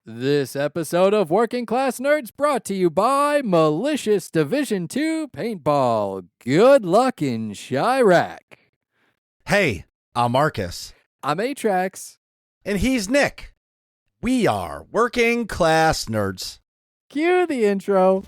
This episode of Working Class Nerds brought to you by Malicious Division 2 Paintball. Good luck in Chirac. Hey, I'm Marcus. I'm Atrax. And he's Nick. We are Working Class Nerds. Cue the intro.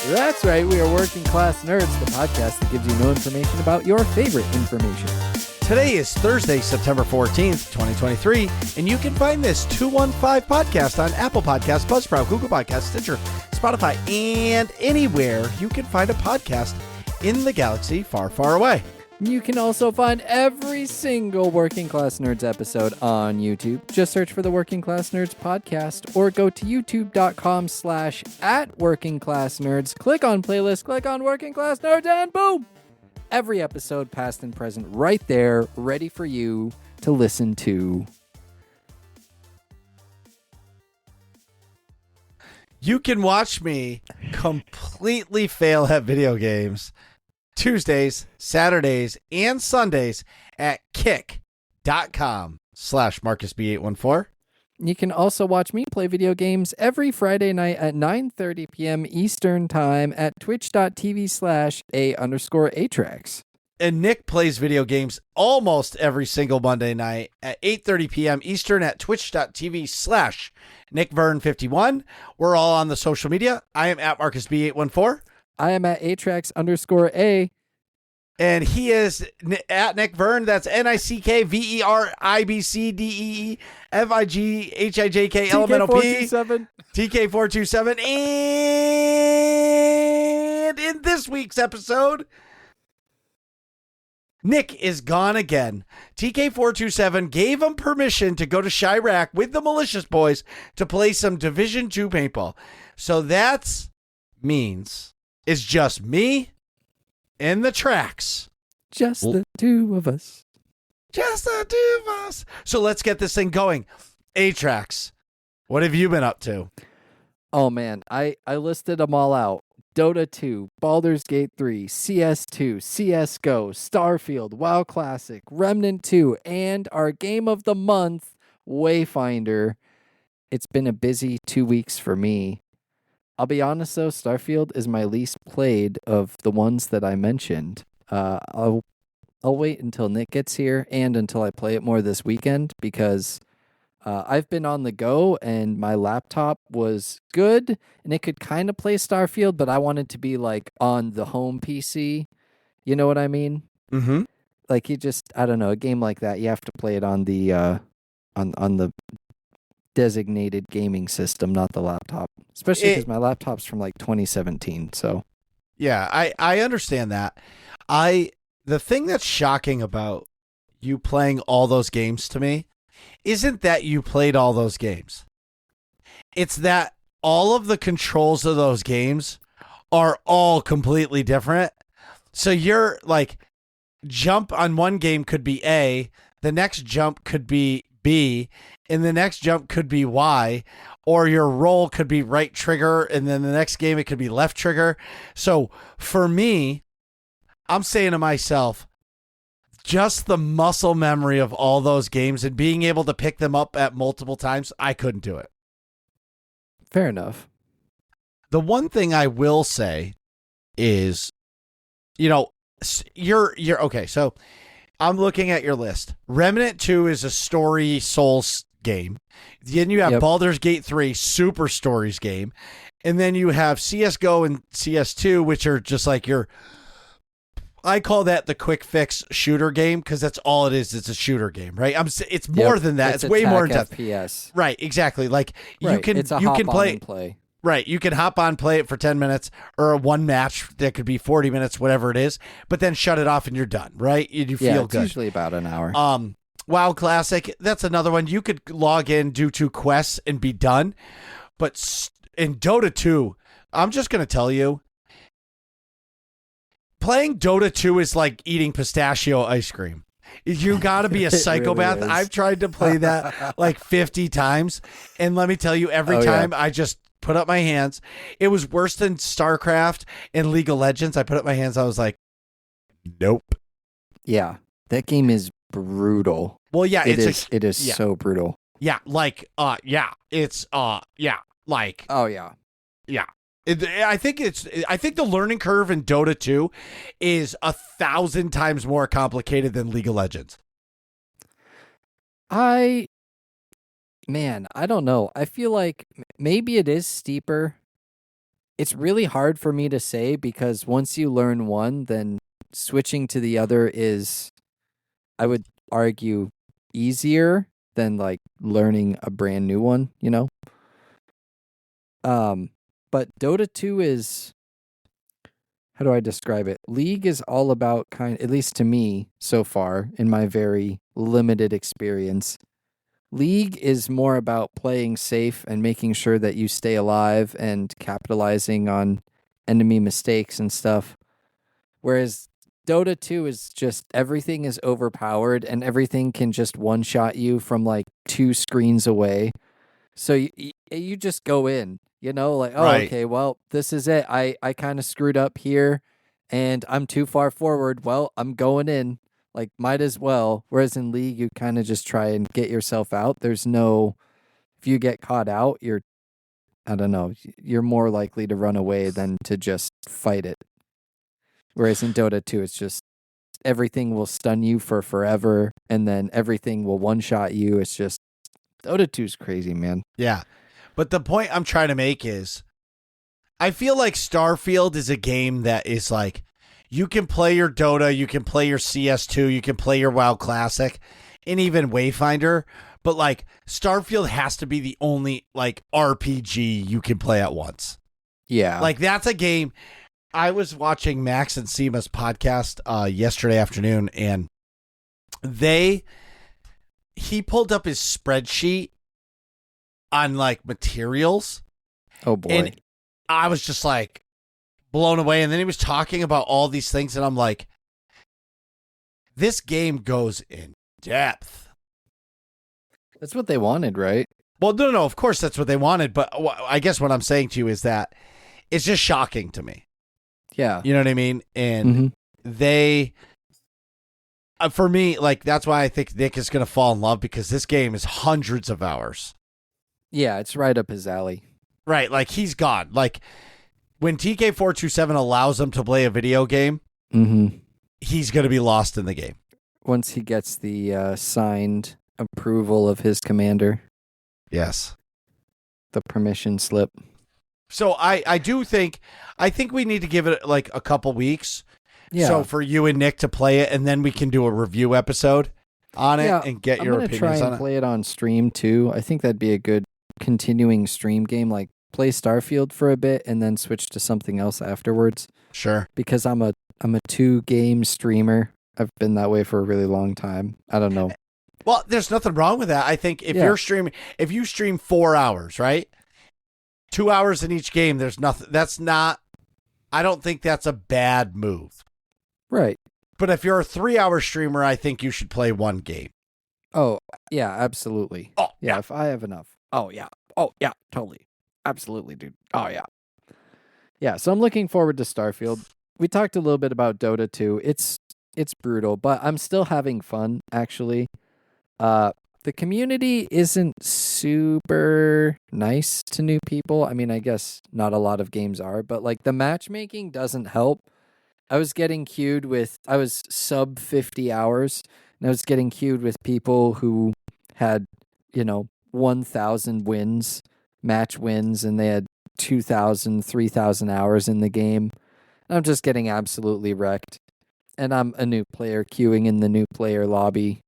That's right, we are Working Class Nerds, the podcast that gives you no information about your favorite information. Today is Thursday, September 14th, 2023, and you can find this 215 podcast on Apple Podcasts, Buzzsprout, Google Podcasts, Stitcher, Spotify, and anywhere you can find a podcast in the galaxy far, far away. You can also find every single Working Class Nerds episode on YouTube. Just search for the Working Class Nerds podcast or go to youtube.com/@workingclassnerds. Click on playlist, click on Working Class Nerds, and boom! Every episode, past and present, right there, ready for you to listen to. You can watch me completely fail at video games Tuesdays, Saturdays, and Sundays at kick.com/MarcusB814. You can also watch me play video games every Friday night at 9:30 p.m. Eastern Time at twitch.tv/A_Atrax. And Nick plays video games almost every single Monday night at 8:30 p.m. Eastern at twitch.tv/NickVern51. We're all on the social media. I am at MarcusB814. I am at Atrax_A. And he is at Nick Vern. That's NickVeribicFIGHIJK TK427. And in this week's episode, Nick is gone again. TK427 gave him permission to go to Chirac with the Malicious Boys to play some Division 2 paintball. So that means it's just me and the tracks. Just the two of us. Just the two of us. So let's get this thing going. Atrax, what have you been up to? Oh man, I listed them all out. Dota 2, Baldur's Gate 3, CS2, CSGO, Starfield, WoW Classic, Remnant 2, and our game of the month, Wayfinder. It's been a busy 2 weeks for me. I'll be honest though, Starfield is my least played of the ones that I mentioned. I'll wait until Nick gets here and until I play it more this weekend because I've been on the go and my laptop was good and it could kind of play Starfield, but I wanted to be like on the home PC. You know what I mean? Mm-hmm. Like I don't know, a game like that, you have to play it on the on the designated gaming system, not the laptop. Especially because my laptop's from like 2017. So yeah, I understand that. The thing that's shocking about you playing all those games to me isn't that you played all those games. It's that all of the controls of those games are all completely different. So you're like, jump on one game could be A, the next jump could be B, and the next jump could be Y, or your roll could be right trigger, and then the next game it could be left trigger. So for me, I'm saying to myself, just the muscle memory of all those games and being able to pick them up at multiple times, I couldn't do it. fair enough. The one thing I will say is, you're okay. So I'm looking at your list. Remnant 2 is a story Souls game. Then you have Baldur's Gate 3, super stories game. And then you have CSGO and CS2, which are just like I call that the quick fix shooter game because that's all it is. It's a shooter game, right? It's more than that. It's way more in depth. FPS. Right, exactly. Like you can play. Right, you can hop on, play it for 10 minutes or one match that could be 40 minutes, whatever it is, but then shut it off and you're done, right? You feel good. It's usually about an hour. WoW Classic, that's another one. You could log in, do 2 quests, and be done. But in Dota 2, I'm just going to tell you, playing Dota 2 is like eating pistachio ice cream. You got to be a psychopath. really is. I've tried to play that like 50 times. And let me tell you, every Oh, time yeah. I just put up my hands, it was worse than StarCraft and League of Legends. I put up my hands. I was like, nope. Yeah, that game is brutal. Well, yeah, It it's is yeah. so brutal. yeah, like, it's, like, Oh yeah. yeah. I think the learning curve in Dota 2 is 1,000 times more complicated than League of Legends. I don't know. I feel like maybe it is steeper. It's really hard for me to say because once you learn one, then switching to the other is, I would argue, easier than like learning a brand new one, you know? But Dota 2 is, how do I describe it? League is all about at least to me so far in my very limited experience. League is more about playing safe and making sure that you stay alive and capitalizing on enemy mistakes and stuff. Whereas Dota 2 is just everything is overpowered and everything can just one-shot you from like 2 screens away. So you just go in, like, oh, Right. okay, well, this is it. I kind of screwed up here and I'm too far forward. Well, I'm going in. Like, might as well. Whereas in League, you kind of just try and get yourself out. There's no, if you get caught out, I don't know, you're more likely to run away than to just fight it. Whereas in Dota 2, it's just everything will stun you for forever and then everything will one-shot you. It's just, Dota 2 is crazy, man. Yeah. But the point I'm trying to make is I feel like Starfield is a game that is like, you can play your Dota, you can play your CS2, you can play your WoW Classic, and even Wayfinder. But like Starfield has to be the only like RPG you can play at once. Yeah. Like that's a game. I was watching Max and Seema's podcast yesterday afternoon, and he pulled up his spreadsheet on like materials. Oh boy. And I was just like blown away. And then he was talking about all these things, and I'm like, this game goes in depth. That's what they wanted, right? Well, no, of course that's what they wanted. But I guess what I'm saying to you is that it's just shocking to me. Yeah. You know what I mean? And they, for me, like, that's why I think Nick is going to fall in love, because this game is hundreds of hours. Yeah, it's right up his alley. Right. Like, he's gone. Like, when TK427 allows him to play a video game, he's going to be lost in the game. Once he gets the signed approval of his commander. Yes. The permission slip. So I think we need to give it like a couple weeks. Yeah. So for you and Nick to play it, and then we can do a review episode on it and get your I'm opinions gonna try on and it. play it on stream too. I think that'd be a good continuing stream game. Like play Starfield for a bit and then switch to something else afterwards. Sure. Because I'm a 2-game streamer. I've been that way for a really long time. I don't know. Well, there's nothing wrong with that. I think if you're streaming, if you stream 4 hours, right? 2 hours in each game, there's nothing. I don't think that's a bad move. Right. But if you're a 3-hour streamer, I think you should play one game. Oh, yeah, absolutely. Oh, yeah, if I have enough. Oh, yeah. Oh, yeah, totally. Absolutely, dude. Oh, yeah. Yeah, so I'm looking forward to Starfield. We talked a little bit about Dota 2. It's brutal, but I'm still having fun, actually. The community isn't super nice to new people. I mean, I guess not a lot of games are, but like the matchmaking doesn't help. I was sub 50 hours, and I was getting queued with people who had, 1,000 wins, match wins, and they had 2,000, 3,000 hours in the game. And I'm just getting absolutely wrecked. And I'm a new player queuing in the new player lobby,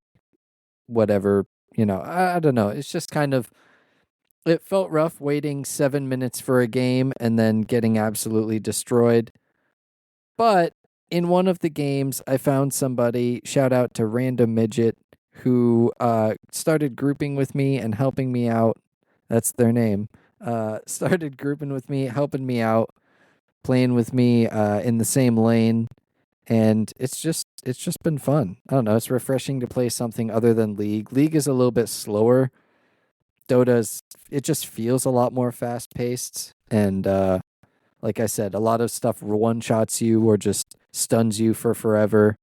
whatever. I don't know. It's just it felt rough waiting 7 minutes for a game and then getting absolutely destroyed. But in one of the games, I found somebody, shout out to Random Midget, who started grouping with me and helping me out. That's their name. Started grouping with me, helping me out, playing with me in the same lane. and it's just been fun. I don't know. It's refreshing to play something other than League. League is a little bit slower. It just feels a lot more fast paced, and like I said, a lot of stuff one shots you or just stuns you for forever.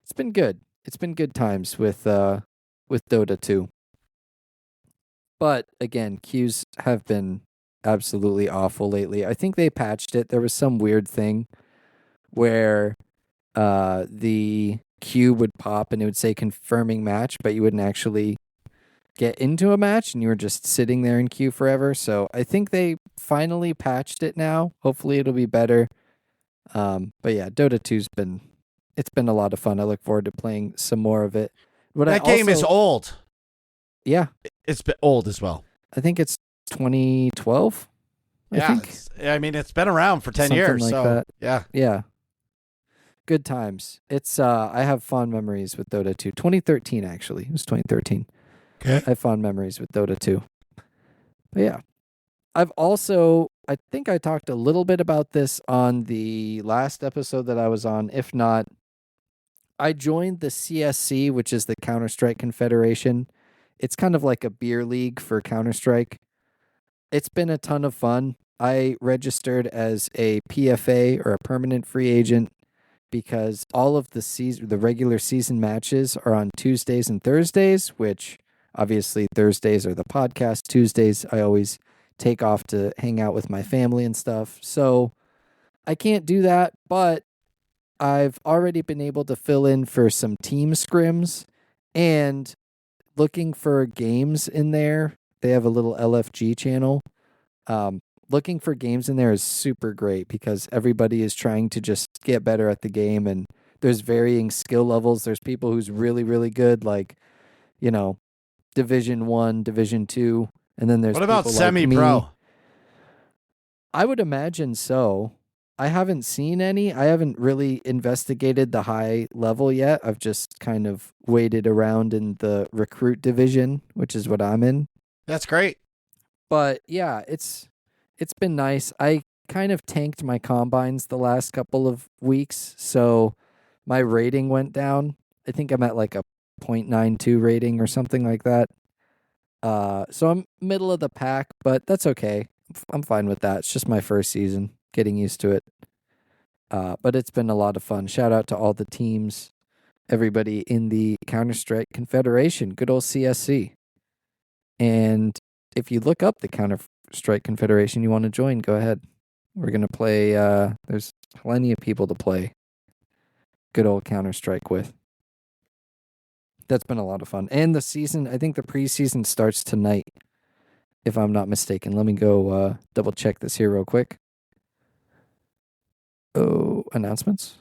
It's been good. It's been good times with Dota 2. But again, queues have been absolutely awful lately. I think they patched it. There was some weird thing where the queue would pop and it would say confirming match, but you wouldn't actually get into a match and you were just sitting there in queue forever. So I think they finally patched it now. Hopefully it'll be better. But yeah, Dota 2's been a lot of fun. I look forward to playing some more of it. But that game is old. Yeah. It's been old as well. I think it's 2012. I mean, it's been around for 10 Something years. like so that. yeah. Yeah. Good times. It's I have fond memories with Dota 2. 2013 actually. It was 2013. Okay. I have fond memories with Dota 2. But yeah. I think I talked a little bit about this on the last episode that I was on. If not, I joined the CSC, which is the Counter-Strike Confederation. It's kind of like a beer league for Counter-Strike. It's been a ton of fun. I registered as a PFA or a permanent free agent because all of the regular season matches are on Tuesdays and Thursdays, which obviously Thursdays are the podcast. Tuesdays I always take off to hang out with my family and stuff. So I can't do that, but I've already been able to fill in for some team scrims and looking for games in there. They have a little LFG channel. Looking for games in there is super great because everybody is trying to just get better at the game, and there's varying skill levels. There's people who's really, really good, like, Division 1, Division 2, and then there's what about people semi-pro? Like me. I would imagine so. I haven't seen any. I haven't really investigated the high level yet. I've just kind of waited around in the recruit division, which is what I'm in. That's great. But yeah, it's been nice. I kind of tanked my combines the last couple of weeks, so my rating went down. I think I'm at like a 0.92 rating or something like that. So I'm middle of the pack, but that's okay. I'm fine with that. It's just my first season, getting used to it. But it's been a lot of fun. Shout out to all the teams, everybody in the Counter-Strike Confederation, good old CSC. And if you look up the Counter-Strike Confederation you want to join, go ahead. We're going to play, there's plenty of people to play good old Counter-Strike with. That's been a lot of fun. And the season, I think the preseason starts tonight, if I'm not mistaken. Let me go double check this here real quick. Oh, announcements?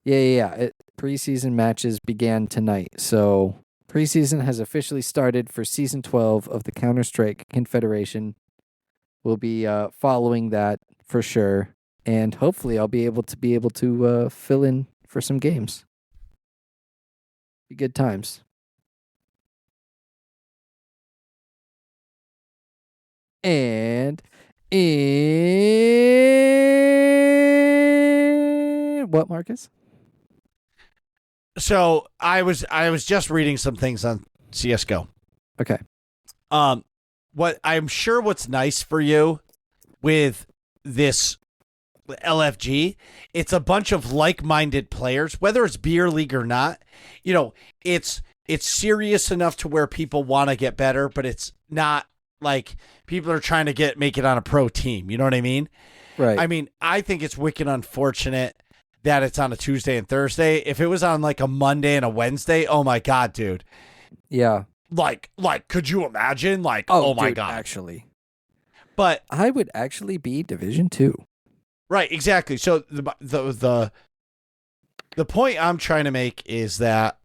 Yeah. Preseason matches began tonight. So preseason has officially started for Season 12 of the Counter-Strike Confederation. We'll be following that for sure. And hopefully I'll be able to fill in for some games. Be good times. And what, Marcus? So I was just reading some things on CS:GO. Okay. What's nice for you with this LFG, it's a bunch of like-minded players, whether it's beer league or not. It's serious enough to where people want to get better, but it's not like people are trying to make it on a pro team. You know what I mean? Right. I mean, I think it's wicked unfortunate that it's on a Tuesday and Thursday. If it was on like a Monday and a Wednesday, oh my God, dude. Yeah. Like, could you imagine? Like, oh my dude, God. Actually. But I would actually be Division 2. Right, exactly. So the point I'm trying to make is that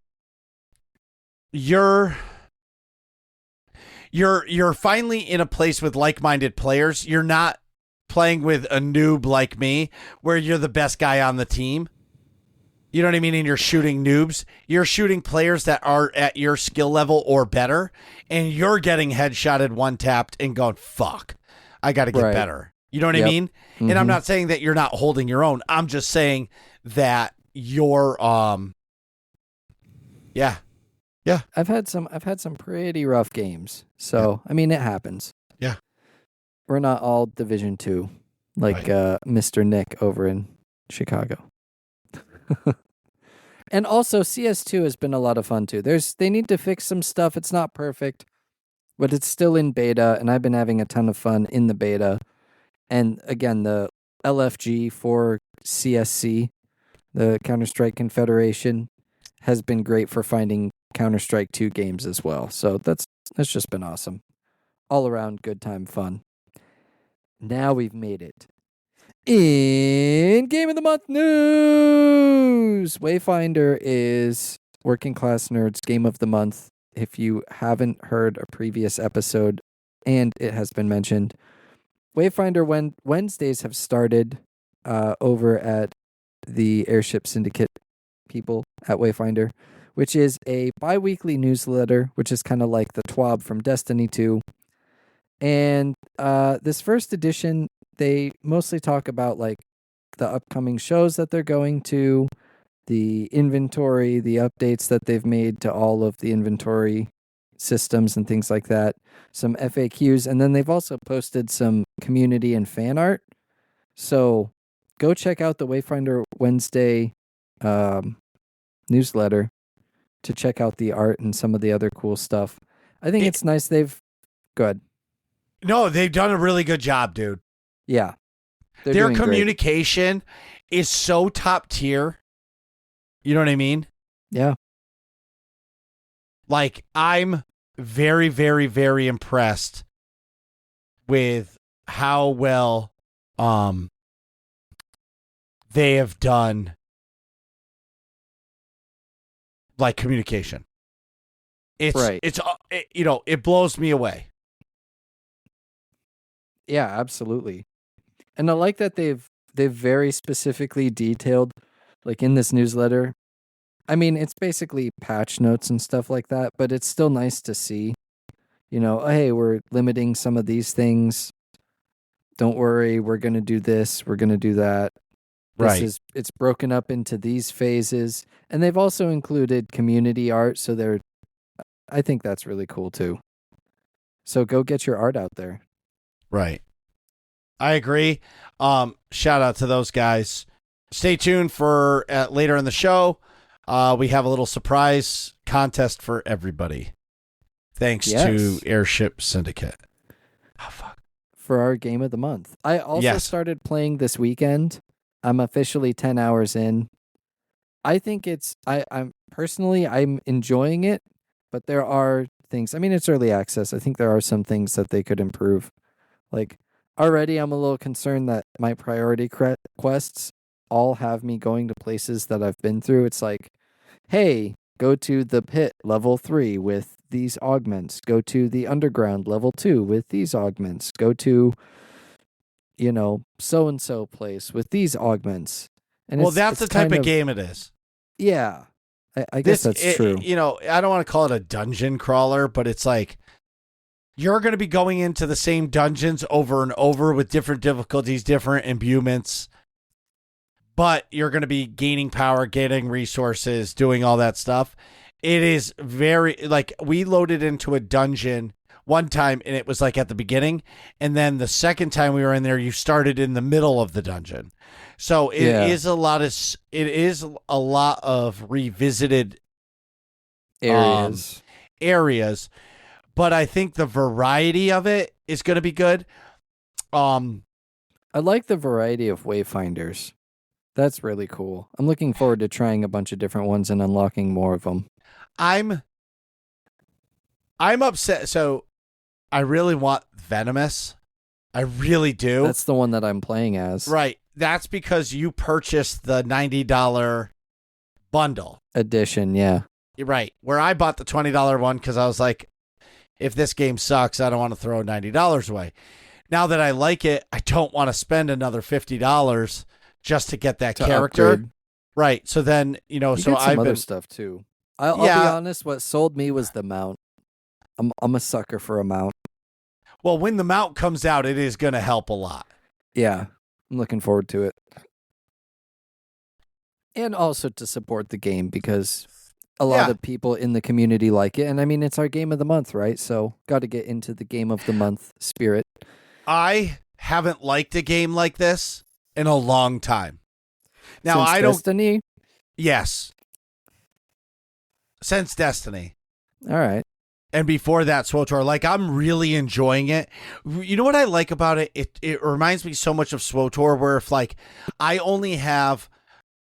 you're finally in a place with like-minded players. You're not playing with a noob like me where you're the best guy on the team. You know what I mean? And you're shooting noobs. You're shooting players that are at your skill level or better, and you're getting headshotted, one-tapped, and going, fuck, I got to get better. You know what I Yep. mean? And I'm not saying that you're not holding your own. I'm just saying that you're yeah. I've had some pretty rough games. So I mean, it happens. Yeah. We're not all Division 2 like Mr. Nick over in Chicago. And also CS2 has been a lot of fun too. They need to fix some stuff. It's not perfect, but it's still in beta, and I've been having a ton of fun in the beta. And again, the LFG for CSC, the Counter-Strike Confederation, has been great for finding Counter-Strike 2 games as well. So that's just been awesome. All around good time fun. Now we've made it. In Game of the Month news, Wayfinder is Working Class Nerds Game of the Month. If you haven't heard a previous episode, and it has been mentioned, Wayfinder Wednesdays have started over at the Airship Syndicate people at Wayfinder, which is a bi-weekly newsletter, which is kind of like the TWAB from Destiny 2. And this first edition, they mostly talk about like the upcoming shows that they're going to, the inventory, the updates that they've made to all of the inventory systems and things like that, some FAQs, and then they've also posted some community and fan art. So go check out the Wayfinder Wednesday newsletter to check out the art and some of the other cool stuff. I think it's nice go ahead. No, they've done a really good job, dude. Yeah. Their communication is so top tier. You know what I mean? Yeah. Like, I'm very, very, very impressed with how well they have done like communication. It blows me away. Yeah, absolutely. And I like that they've very specifically detailed, like in this newsletter. I mean, it's basically patch notes and stuff like that, but it's still nice to see, hey, we're limiting some of these things. Don't worry, we're going to do this, we're going to do that. It's broken up into these phases, and they've also included community art, so I think that's really cool too. So go get your art out there. Right. I agree. Shout out to those guys. Stay tuned for later in the show. We have a little surprise contest for everybody. Thanks to Airship Syndicate. Oh, fuck. For our Game of the Month. I also started playing this weekend. I'm officially 10 hours in. I think I'm enjoying it, but there are things. I mean, it's early access. I think there are some things that they could improve. Like, already I'm a little concerned that my priority quests all have me going to places that I've been through. It's like, hey, go to the pit level 3 with these augments. Go to the underground level 2 with these augments. Go to, so-and-so place with these augments. And that's the type of game it is. Yeah. I guess that's true. I don't want to call it a dungeon crawler, but it's like, you're going to be going into the same dungeons over and over with different difficulties, different imbuements, but you're going to be gaining power, getting resources, doing all that stuff. It is very, like, we loaded into a dungeon one time and it was like at the beginning. And then the second time we were in there, you started in the middle of the dungeon. So it is a lot of revisited areas. But I think the variety of it is going to be good. I like the variety of Wayfinders. That's really cool. I'm looking forward to trying a bunch of different ones and unlocking more of them. I'm upset. So I really want Venomous. I really do. That's the one that I'm playing as. Right. That's because you purchased the $90 bundle. Edition, yeah. Right. Where I bought the $20 one because I was like, if this game sucks, I don't want to throw $90 away. Now that I like it, I don't want to spend another $50 just to get that character. Upgrade. Right. So then, You get some other stuff too. I'll be honest, what sold me was the mount. I'm a sucker for a mount. Well, when the mount comes out, it is going to help a lot. Yeah, I'm looking forward to it. And also to support the game because a lot Yeah. of people in the community like it. And I mean, it's our game of the month, right? So got to get into the game of the month spirit. I haven't liked a game like this in a long time. Now, Since I don't. Destiny? Yes. Since Destiny. All right. And before that, SWTOR, like, I'm really enjoying it. You know what I like about it? It reminds me so much of SWTOR, where if, like, I only have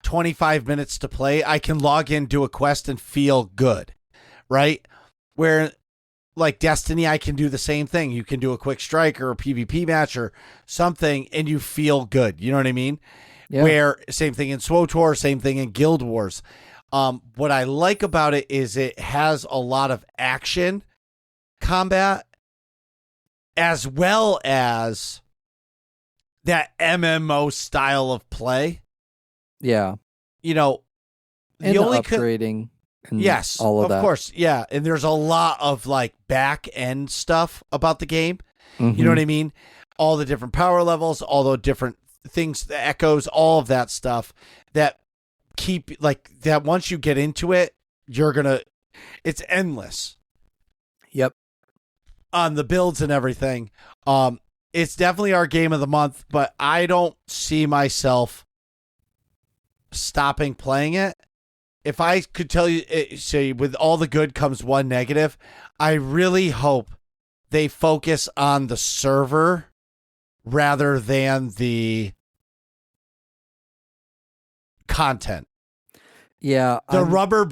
25 minutes to play, I can log in, do a quest, and feel good, right? Where, like, Destiny, I can do the same thing. You can do a quick strike or a PvP match or something, and you feel good. You know what I mean? Yeah. Where, same thing in SWTOR, same thing in Guild Wars. What I like about it is it has a lot of action combat as well as that MMO style of play. Yeah. You know, And the upgrading and yes, all of that. Of course. Yeah. And there's a lot of like back end stuff about the game. Mm-hmm. You know what I mean? All the different power levels, all the different things, the echoes, all of that stuff that keep like that. Once you get into it, it's endless. Yep. On the builds and everything. It's definitely our game of the month, but I don't see myself stopping playing it. If I could tell you, say with all the good comes one negative, I really hope they focus on the server rather than the content. Yeah, the rubber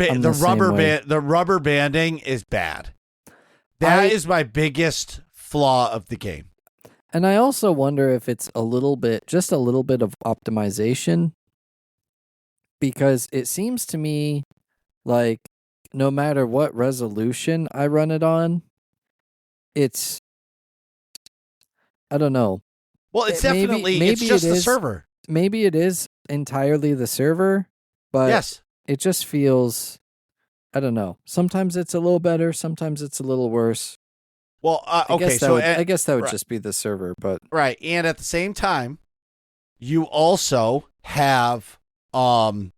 banding is bad. That is my biggest flaw of the game. And I also wonder if it's just a little bit of optimization, because it seems to me like no matter what resolution I run it on, I don't know. Well, it's it's just the server. Maybe it is entirely the server, but yes. It just feels, I don't know. Sometimes it's a little better, sometimes it's a little worse. Well, okay, I guess that would just be the server, but right. And at the same time, you also have, it's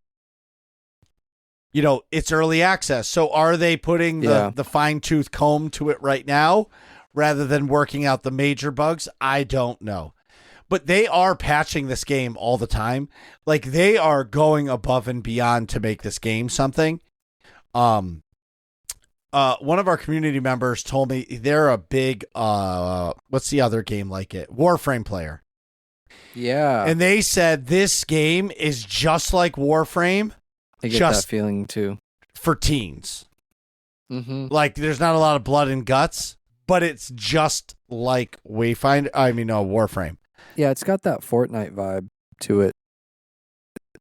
early access. So are they putting the fine tooth comb to it right now, rather than working out the major bugs? I don't know. But they are patching this game all the time. Like, they are going above and beyond to make this game something. One of our community members told me they're a big, what's the other game like it? Warframe player. Yeah. And they said this game is just like Warframe. I get that feeling too. For teens. Mm-hmm. Like, there's not a lot of blood and guts, but it's just like Warframe. Yeah, it's got that Fortnite vibe to it.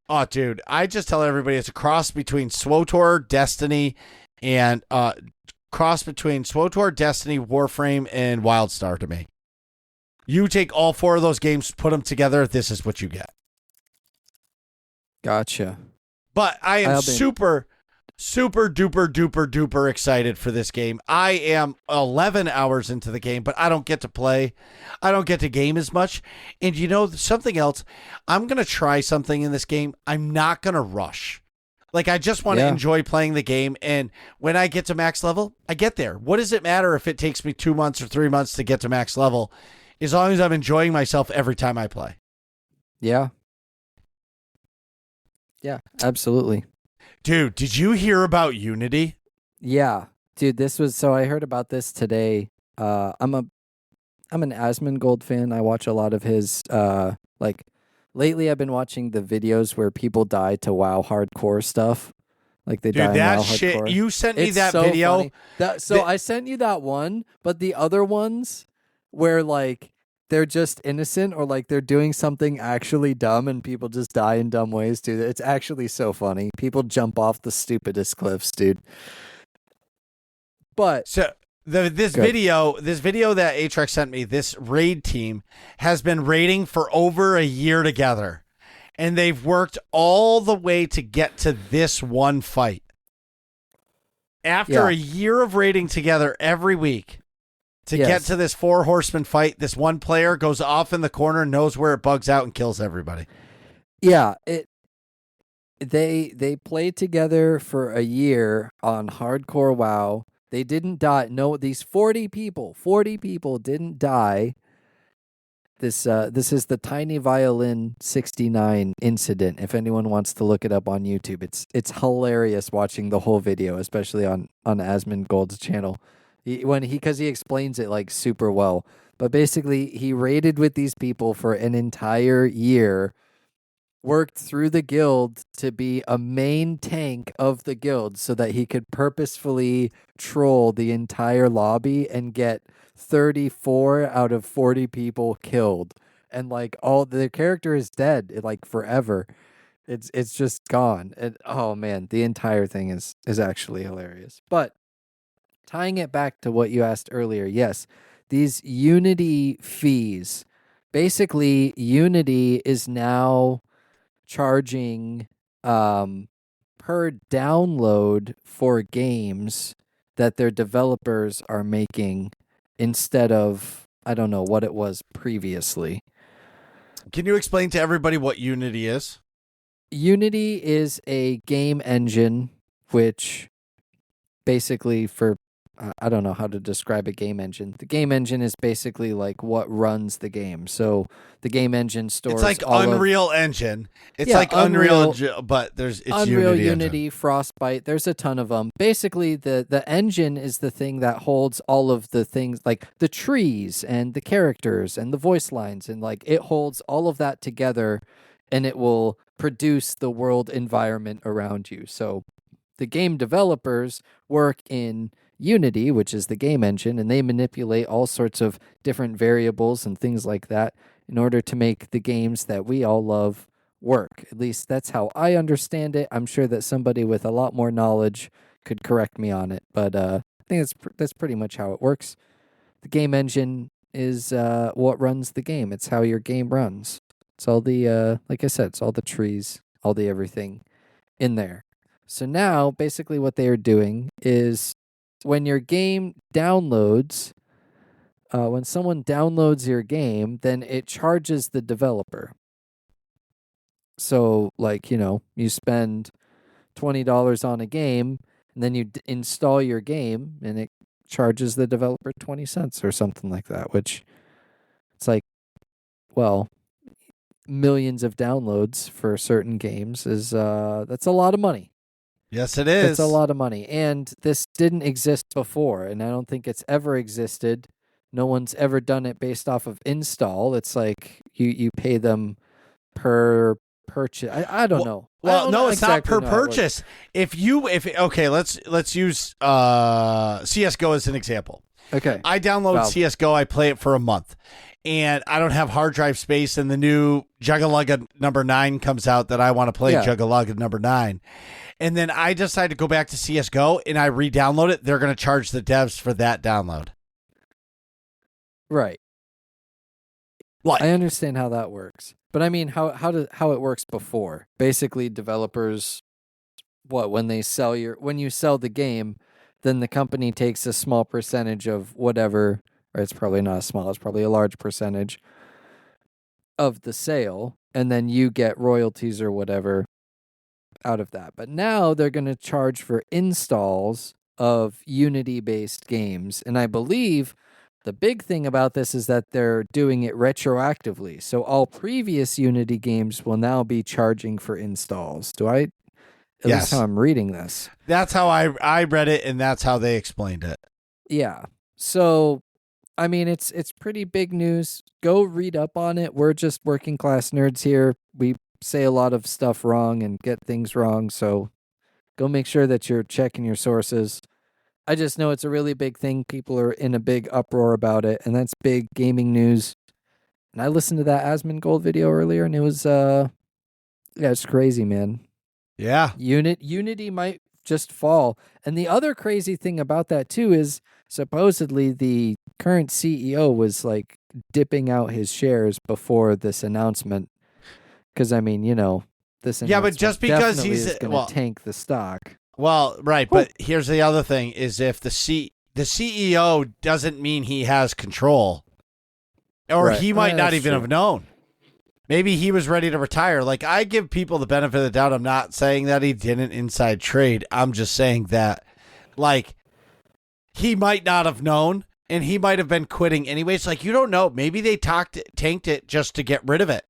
Oh, dude, I just tell everybody it's a cross between SWTOR, Destiny, and Destiny, Warframe, and WildStar to me. You take all four of those games, put them together, this is what you get. Gotcha. But I am super duper excited for this game. I am 11 hours into the game, but I don't get to play. I don't get to game as much. And you know something else? I'm going to try something in this game. I'm not going to rush. Like, I just want to enjoy playing the game. And when I get to max level, I get there. What does it matter if it takes me 2 months or 3 months to get to max level, as long as I'm enjoying myself every time I play? Yeah. Yeah, absolutely. Dude, did you hear about Unity? Yeah, dude, I heard about this today. I'm an Asmongold fan. I watch a lot of his, lately I've been watching the videos where people die to WoW hardcore stuff. Like they die in WoW shit, hardcore. You sent me that video. I sent you that one, but the other ones where like they're just innocent or like they're doing something actually dumb and people just die in dumb ways, dude. It's actually so funny. People jump off the stupidest cliffs, dude. But so this video that Atrax sent me, this raid team has been raiding for over a year together, and they've worked all the way to get to this one fight. After a year of raiding together every week, to Yes. get to this 4 horseman fight. This one player goes off in the corner, knows where it bugs out, and kills everybody. Yeah, they played together for a year on hardcore WoW. They didn't die. No, these 40 people didn't die. This is the Tiny Violin 69 incident. If anyone wants to look it up on YouTube, it's hilarious watching the whole video, especially on Asmongold's channel. Because he explains it like super well. But basically, he raided with these people for an entire year, worked through the guild to be a main tank of the guild so that he could purposefully troll the entire lobby and get 34 out of 40 people killed. And like all the character is dead like forever. It's just gone. And oh man, the entire thing is actually hilarious. But tying it back to what you asked earlier, yes, these Unity fees. Basically, Unity is now charging per download for games that their developers are making instead of, I don't know what it was previously. Can you explain to everybody what Unity is? Unity is a game engine which basically for I don't know how to describe a game engine. The game engine is basically like what runs the game. So the game engine stores. It's like Unreal Engine. It's like Unreal, but it's Unreal, Unity, Unity, Frostbite. There's a ton of them. Basically, the engine is the thing that holds all of the things, like the trees and the characters and the voice lines, and like it holds all of that together, and it will produce the world environment around you. So the game developers work in Unity, which is the game engine, and they manipulate all sorts of different variables and things like that in order to make the games that we all love work. At least that's how I understand it. I'm sure that somebody with a lot more knowledge could correct me on it, but I think that's pretty much how it works. The game engine is what runs the game. It's how your game runs. It's all the like I said, it's all the trees, all the everything in there. So now, basically, what they are doing is when your game downloads, when someone downloads your game, then it charges the developer. So, like, you spend $20 on a game, and then you install your game, and it charges the developer 20 cents or something like that, which it's like, well, millions of downloads for certain games is that's a lot of money. Yes, it is. It's a lot of money. And this didn't exist before, and I don't think it's ever existed. No one's ever done it based off of install. It's like you pay them per purchase. I don't know. Well, no, it's exactly not per purchase. If okay, let's use CS:GO as an example. Okay. I download CS:GO, I play it for a month. And I don't have hard drive space, and the new Juggalugga number 9 comes out that I want to play Juggalugga number 9. And then I decide to go back to CS:GO and I re-download it. They're going to charge the devs for that download. Right. Like, I understand how that works. But I mean, how it works before. Basically, developers, when you sell the game, then the company takes a small percentage of whatever, or it's probably not small, it's probably a large percentage of the sale, and then you get royalties or whatever out of that. But now they're going to charge for installs of Unity-based games, and I believe the big thing about this is that they're doing it retroactively. So all previous Unity games will now be charging for installs. At least how I'm reading this. That's how I read it, and that's how they explained it. Yeah. So, I mean, it's pretty big news. Go read up on it. We're just working class nerds here. We say a lot of stuff wrong and get things wrong. So go make sure that you're checking your sources. I just know it's a really big thing. People are in a big uproar about it, and that's big gaming news. And I listened to that Asmongold video earlier, and it was, it's crazy, man. Yeah. Unity might just fall. And the other crazy thing about that, too, is supposedly the current CEO was, like, dipping out his shares before this announcement. Because, I mean, this announcement but just because he's going to tank the stock. Well, right, but here's the other thing: is if the the CEO doesn't mean he has control. Or Right. he might not That's even true. have known. Maybe he was ready to retire. Like, I give people the benefit of the doubt. I'm not saying that he didn't inside trade. I'm just saying that, like, he might not have known, and he might have been quitting anyways. Like, you don't know. Maybe they tanked it just to get rid of it.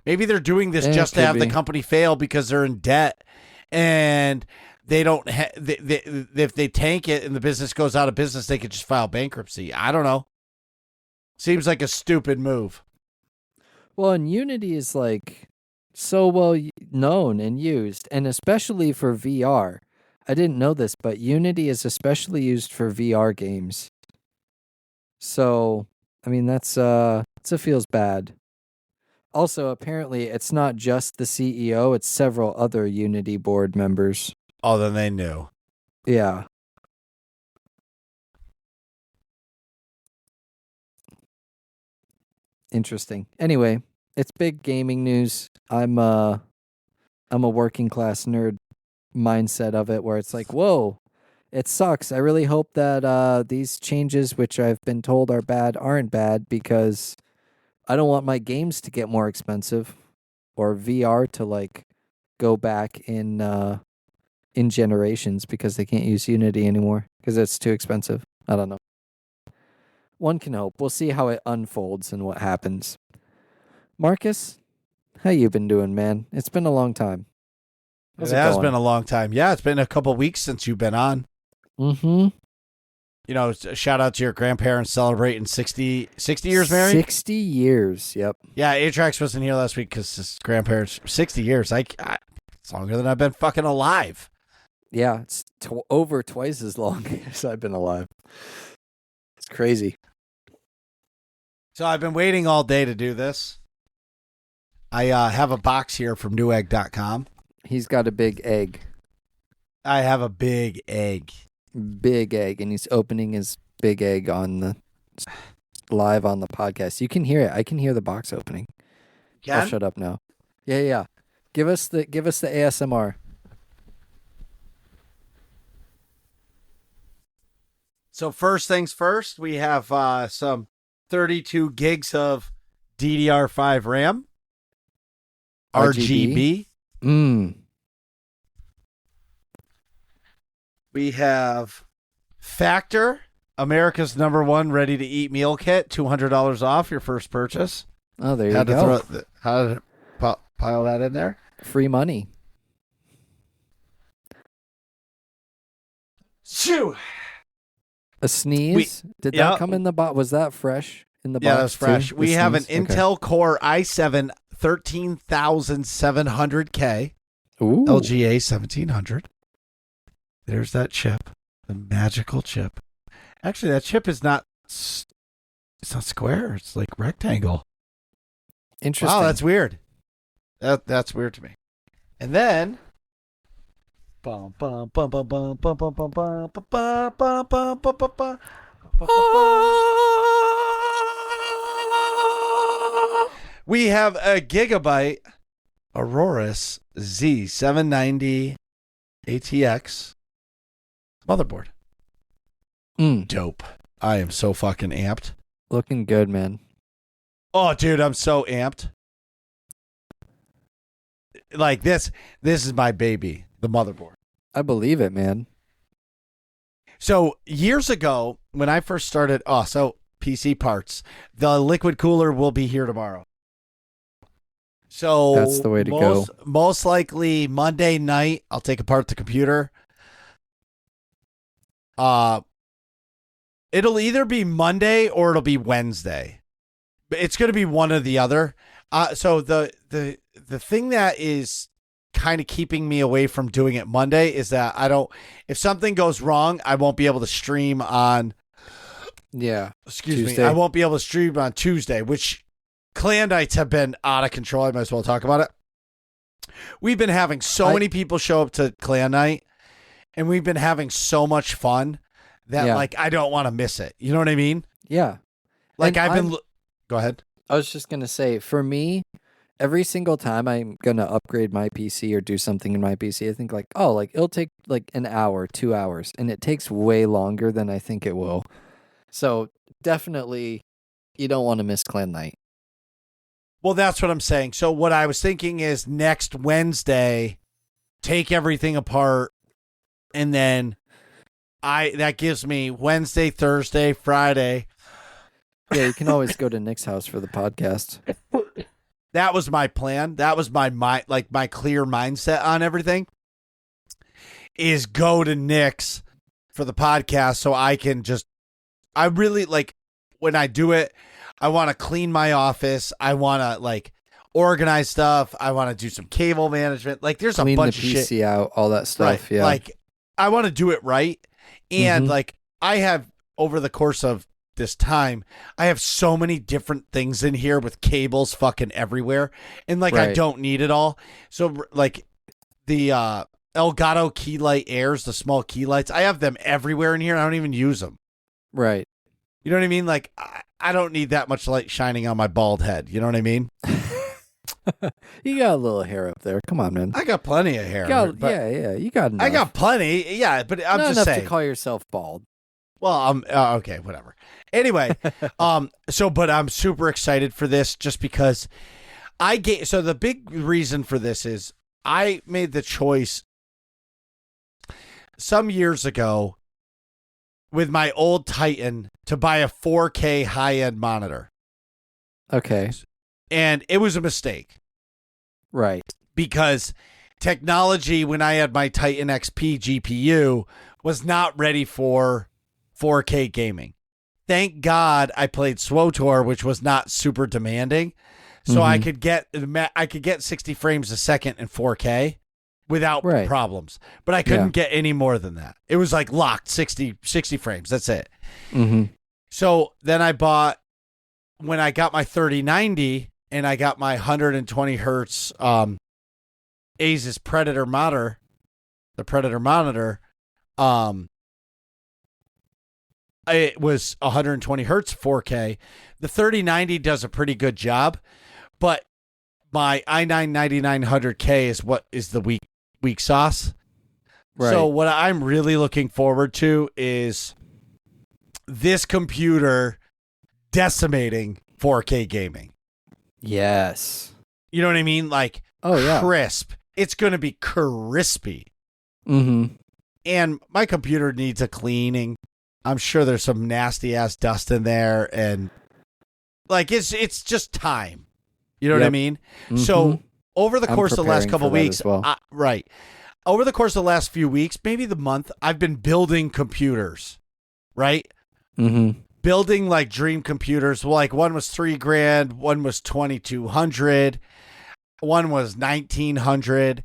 Maybe they're doing this Yeah, just to could have the be. company fail because they're in debt, and they don't. If they tank it and the business goes out of business, they could just file bankruptcy. I don't know. Seems like a stupid move. Well, and Unity is like so well known and used, and especially for VR. I didn't know this, but Unity is especially used for VR games. So, I mean, that feels bad. Also, apparently, it's not just the CEO; it's several other Unity board members. Oh, then they knew. Yeah. Interesting. Anyway, it's big gaming news. I'm a working class nerd mindset of it where it's like, whoa, it sucks. I really hope that these changes, which I've been told are bad, aren't bad because I don't want my games to get more expensive or VR to like go back in generations because they can't use Unity anymore because it's too expensive. I don't know. One can hope. We'll see how it unfolds and what happens. Marcus, how you been doing, man? It's been a long time. It has been a long time. Yeah, it's been a couple weeks since you've been on. Mm-hmm. You know, shout out to your grandparents celebrating 60 years married. 60 years, yep. Yeah, Atrax wasn't here last week because his grandparents, 60 years. It's longer than I've been fucking alive. Yeah, it's over twice as long as I've been alive. It's crazy. So I've been waiting all day to do this. I have a box here from newegg.com. He's got a big egg. I have a big egg. Big egg, and he's opening his big egg on the live on the podcast. You can hear it. I can hear the box opening. I'll shut up now. Yeah. Give us the ASMR. So first things first, we have some 32 gigs of DDR5 RAM. RGB. We have Factor, America's #1 ready-to-eat meal kit, $200 off your first purchase. Oh, there you go. How to pile that in there? Free money. Shoo! A sneeze? Did that come in the box? Was that fresh in the box? Yeah, that's fresh. Too? We have an sneeze? Intel Core i7 13700K. Ooh. LGA 1700. There's that chip, the magical chip. Actually, that chip is not. It's not square. It's like rectangle. Interesting. Wow, that's weird. That's weird to me. And then. Bum, bum, bum, bum, bum, bum, bum, bum, bum, bum, bum, bum, bum, bum, bum. We have a Gigabyte Aorus Z790 ATX motherboard. Dope. I am so fucking amped. Looking good, man. Oh, dude, I'm so amped. Like this is my baby, the motherboard. I believe it, man. So years ago, when I first started, PC parts, the liquid cooler will be here tomorrow. So that's the way to go. Most likely Monday night, I'll take apart the computer. It'll either be Monday or it'll be Wednesday. It's going to be one or the other. So the thing that is kind of keeping me away from doing it Monday is that if something goes wrong, I won't be able to stream on. Yeah. Tuesday. I won't be able to stream on Tuesday, which Clandites have been out of control. I might as well talk about it. We've been having so many people show up to Clan Night, and we've been having so much fun that like I don't want to miss it. You know what I mean? Yeah. Like go ahead. I was just going to say, for me, every single time I'm gonna upgrade my PC or do something in my PC, I think like, oh, like it'll take like an hour, 2 hours, and it takes way longer than I think it will. So definitely, you don't want to miss Clan Night. Well, that's what I'm saying. So what I was thinking is next Wednesday, take everything apart, and then that gives me Wednesday, Thursday, Friday. Yeah, you can always go to Nick's house for the podcast. That was my plan. That was my clear mindset on everything. Is go to Nick's for the podcast so I can I really like when I do it. I want to clean my office. I want to like organize stuff. I want to do some cable management. Like there's Clean a bunch the of PC shit out, all that stuff. Right. Yeah, Like I want to do it right. And Mhm. like I have over the course of this time, I have so many different things in here with cables fucking everywhere. And like I Right. don't need it all. So like the Elgato key light airs, the small key lights, I have them everywhere in here. I don't even use them. right. You know what I mean? Like I don't need that much light shining on my bald head. You know what I mean? You got a little hair up there. Come on, man. I got plenty of hair. You got, but yeah, you got enough. I got plenty. Yeah, but I'm Not just enough saying. to call yourself bald. Well, okay, whatever. Anyway, but I'm super excited for this just because so the big reason for this is I made the choice some years ago with my old Titan to buy a 4K high-end monitor. Okay, And it was a mistake right. because technology when I had my Titan XP GPU was not ready for 4K gaming. Thank God I played SWTOR, which was not super demanding, so I could get 60 frames a second in 4K without Right. problems. But I couldn't Yeah. get any more than that. It was like locked 60 frames. That's it. Mm-hmm. So then when I got my 3090 and I got my 120 hertz Asus Predator monitor, it was 120 hertz 4K. The 3090 does a pretty good job, but my i9 9900K is what is the weak sauce. Right. So what I'm really looking forward to is this computer decimating 4K gaming. Yes. You know what I mean? Like Oh yeah. crisp. It's going to be crispy. Mm-hmm. And my computer needs a cleaning. I'm sure there's some nasty ass dust in there, and like it's just time. You know what I Yep. mean? Mm-hmm. So over the I'm course of the last preparing couple for that weeks, as well. right? Over the course of the last few weeks, maybe the month, I've been building computers, right? Mm-hmm. Building like dream computers. Well, like one was $3,000, one was $2,200, one was $1,900,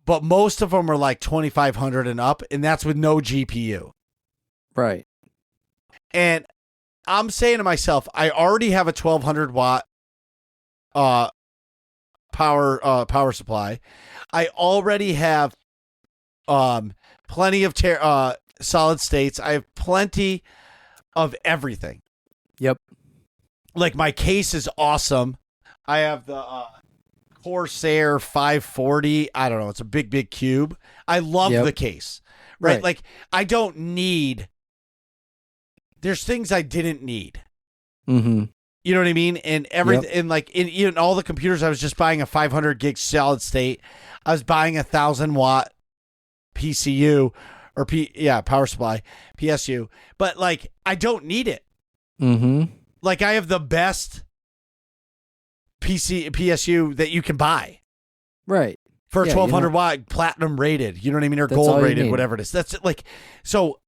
but most of them are like $2,500 and up, and that's with no GPU. Right. And I'm saying to myself, I already have a 1,200 watt power supply. I already have plenty of solid states. I have plenty of everything. Yep. Like my case is awesome. I have the Corsair 540. I don't know. It's a big cube. I love Yep. the case. Right? Right. Like I don't need. There's things I didn't need. Mm-hmm. You know what I mean? And and like in all the computers, I was just buying a 500 gig solid state. I was buying 1,000 watt PCU or power supply, PSU. But like, I don't need it. Mm-hmm. Like I have the best PSU that you can buy Right. for a Yeah, 1,200 you know- watt platinum rated. You know what I mean? Or That's all gold you rated, need. whatever it is. That's it. Like, so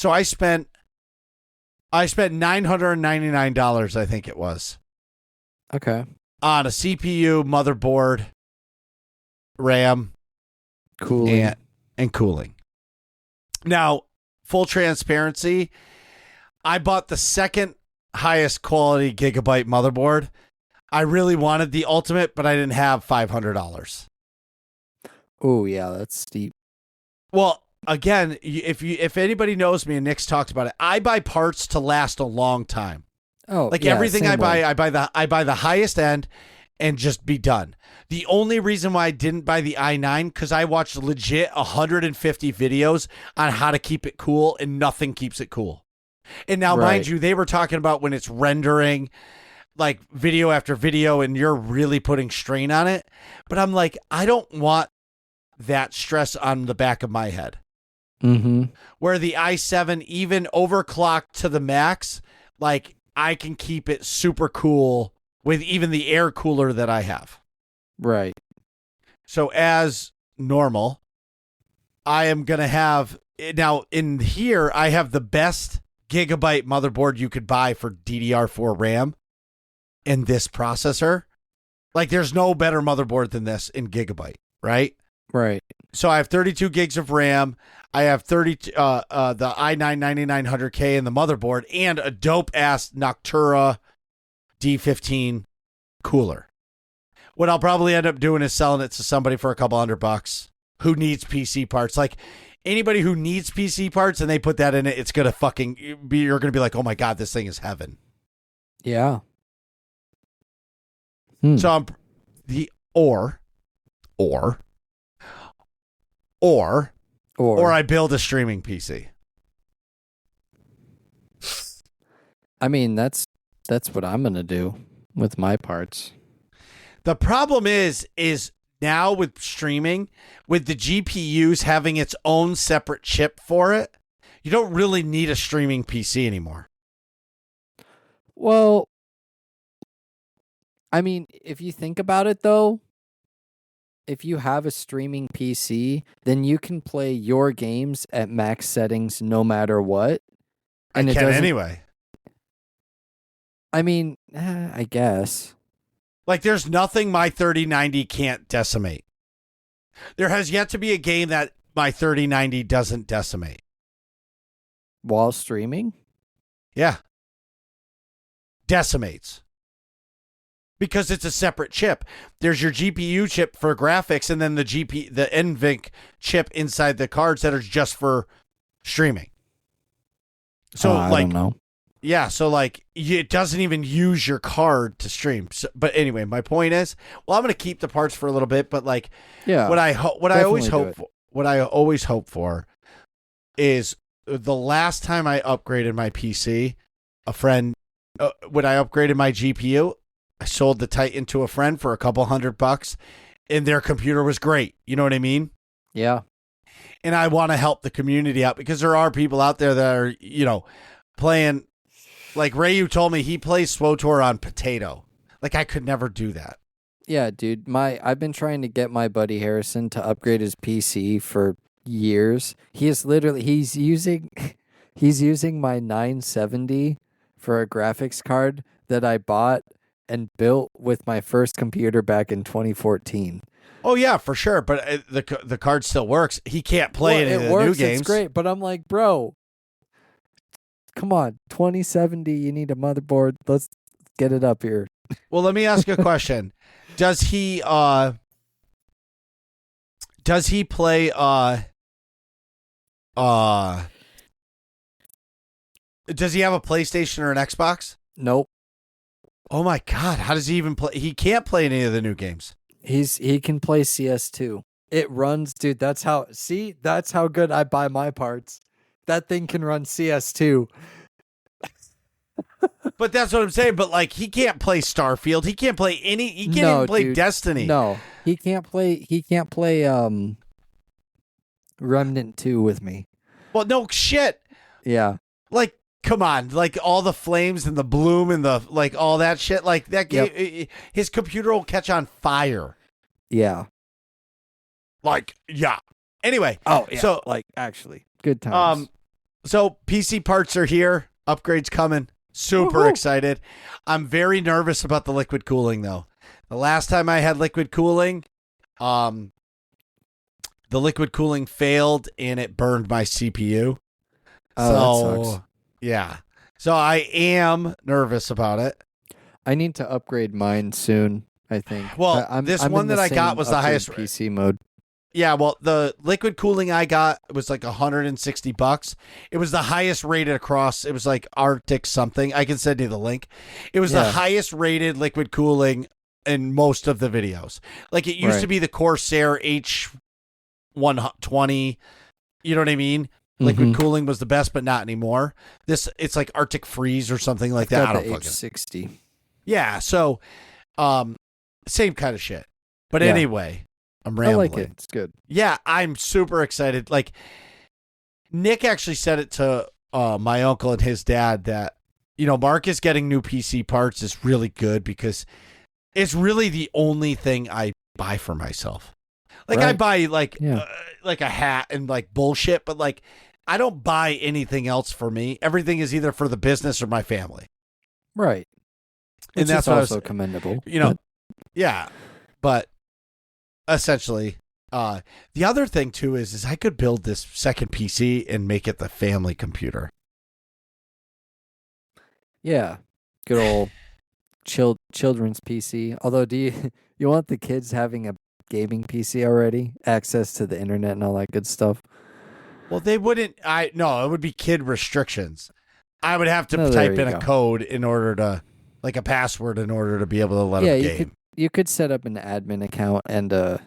I spent $999, I think it was, Okay. on a CPU, motherboard, RAM, Cooling. and cooling. Now, full transparency, I bought the second highest quality gigabyte motherboard. I really wanted the ultimate, but I didn't have $500. Oh yeah, that's steep. Well, again, if anybody knows me, and Nick's talked about it, I buy parts to last a long time. Oh, Like yeah, everything same I buy, way. I buy the highest end, and just be done. The only reason why I didn't buy the i9, because I watched legit 150 videos on how to keep it cool, and nothing keeps it cool. And now, mind you, they were talking about when it's rendering like video after video and you're really putting strain on it. But I'm like, I don't want that stress on the back of my head. Mm-hmm. Where the i7, even overclocked to the max, like I can keep it super cool with even the air cooler that I have. Right. So as normal, I am going to have, now in here, I have the best gigabyte motherboard you could buy for DDR4 RAM in this processor. Like there's no better motherboard than this in gigabyte, right? Right. So I have 32 gigs of RAM. I have the i9-9900K in the motherboard and a dope ass Noctura D15 cooler. What I'll probably end up doing is selling it to somebody for a couple $100 who needs PC parts. Like anybody who needs PC parts and they put that in it, it's going to fucking be, you're going to be like, oh my God, this thing is heaven. Yeah. So I'm or I build a streaming PC. I mean, that's what I'm going to do with my parts. The problem is now with streaming, with the GPUs having its own separate chip for it, you don't really need a streaming PC anymore. Well, I mean, if you think about it, though, if you have a streaming PC, then you can play your games at max settings no matter what. And I can anyway. I mean, I guess. Like, there's nothing my 3090 can't decimate. There has yet to be a game that my 3090 doesn't decimate. While streaming? Yeah. Decimates. Because it's a separate chip. There's your GPU chip for graphics and then the NVENC chip inside the cards that are just for streaming. So I don't know. Yeah, so like it doesn't even use your card to stream. So, but anyway, my point is, well, I'm going to keep the parts for a little bit, but like what I always hope for is the last time I upgraded my PC, when I upgraded my GPU, I sold the Titan to a friend for a couple $100 and their computer was great. You know what I mean? Yeah. And I want to help the community out because there are people out there that are, playing, like Rayu told me he plays SWTOR on Potato. Like I could never do that. Yeah, dude. I've been trying to get my buddy Harrison to upgrade his PC for years. He's using my 970 for a graphics card that I bought and built with my first computer back in 2014. Oh yeah, for sure. But the card still works. He can't play it in the new games. It's great, but I'm like, bro, come on, 2070. You need a motherboard. Let's get it up here. Well, let me ask you a question. Does he play? Does he have a PlayStation or an Xbox? Nope. Oh my God! How does he even play? He can't play any of the new games. He can play CS2. It runs, dude. That's how good I buy my parts. That thing can run CS2. But that's what I'm saying. But like, he can't play Starfield. He can't play any. He can't even play Destiny. No, he can't play. He can't play Remnant 2 with me. Well, no shit. Yeah. Like, come on, like all the flames and the bloom and the like all that shit. Like that game, his computer will catch on fire. Yeah. Like, yeah. Anyway. Oh, yeah. So like actually, good times. So PC parts are here. Upgrades coming. Super excited. I'm very nervous about the liquid cooling though. The last time I had liquid cooling, the liquid cooling failed and it burned my CPU. Oh, that sucks. Yeah. So I am nervous about it. I need to upgrade mine soon, I think. Well, I'm one that I got was the highest PC mode. Yeah, well, the liquid cooling I got was like $160. It was the highest rated across. It was like Arctic something. I can send you the link. It was the highest rated liquid cooling in most of the videos. Like it used to be the Corsair H120. You know what I mean? Liquid cooling was the best, but not anymore. It's like Arctic Freeze or something like that. I don't fucking H60. Yeah, so same kind of shit. But anyway, I'm rambling. I like it. It's good. Yeah, I'm super excited. Like Nick actually said it to my uncle and his dad that, Marcus getting new PC parts is really good because it's really the only thing I buy for myself. Like I buy like a hat and like bullshit, but like I don't buy anything else for me. Everything is either for the business or my family. Right. And Which that's is also commendable. Yeah. But essentially, the other thing too is I could build this second PC and make it the family computer. Yeah. Good old children's PC. Although, do you want the kids having a gaming PC already? Access to the internet and all that good stuff? Well, they wouldn't. No, it would be kid restrictions. I would have to type in a code in order to, like a password in order to be able to let them game. You could set up an admin account and a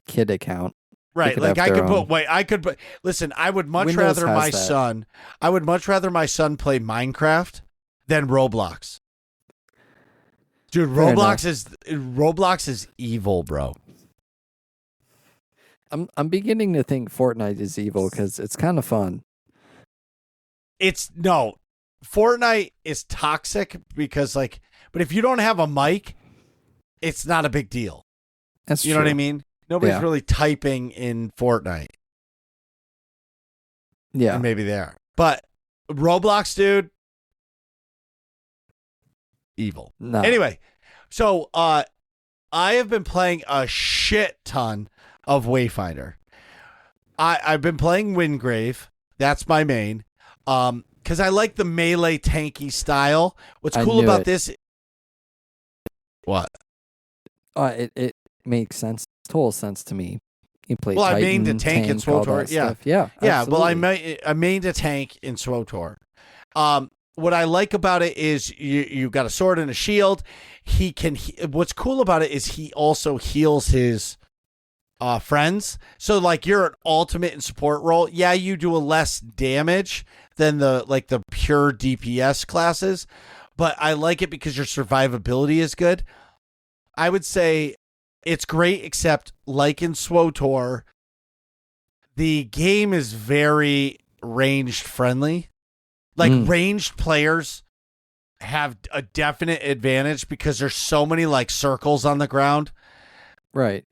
kid account. Right, like I could put. Listen, I would much rather my son. I would much rather my son play Minecraft than Roblox. Dude, Roblox is evil, bro. I'm beginning to think Fortnite is evil because it's kind of fun. Fortnite is toxic because but if you don't have a mic, it's not a big deal. That's you know what I mean? Nobody's really typing in Fortnite. Yeah, and maybe they are, but Roblox, dude, evil. No. Anyway, so I have been playing a shit ton of Wayfinder. I've been playing Wingrave. That's my main. Because I like the melee tanky style. What's cool about this? What? It makes sense. Total sense to me. You play. Well, Titan, I mained a tank in SWTOR. Yeah. Well, I mained a tank in SWTOR. What I like about it is you got a sword and a shield. What's cool about it is he also heals his friends. So like you're an ultimate in support role. Yeah, you do a less damage than the pure DPS classes, but I like it because your survivability is good. I would say it's great, except like in SWTOR, the game is very ranged friendly. Like ranged players have a definite advantage because there's so many like circles on the ground. Right.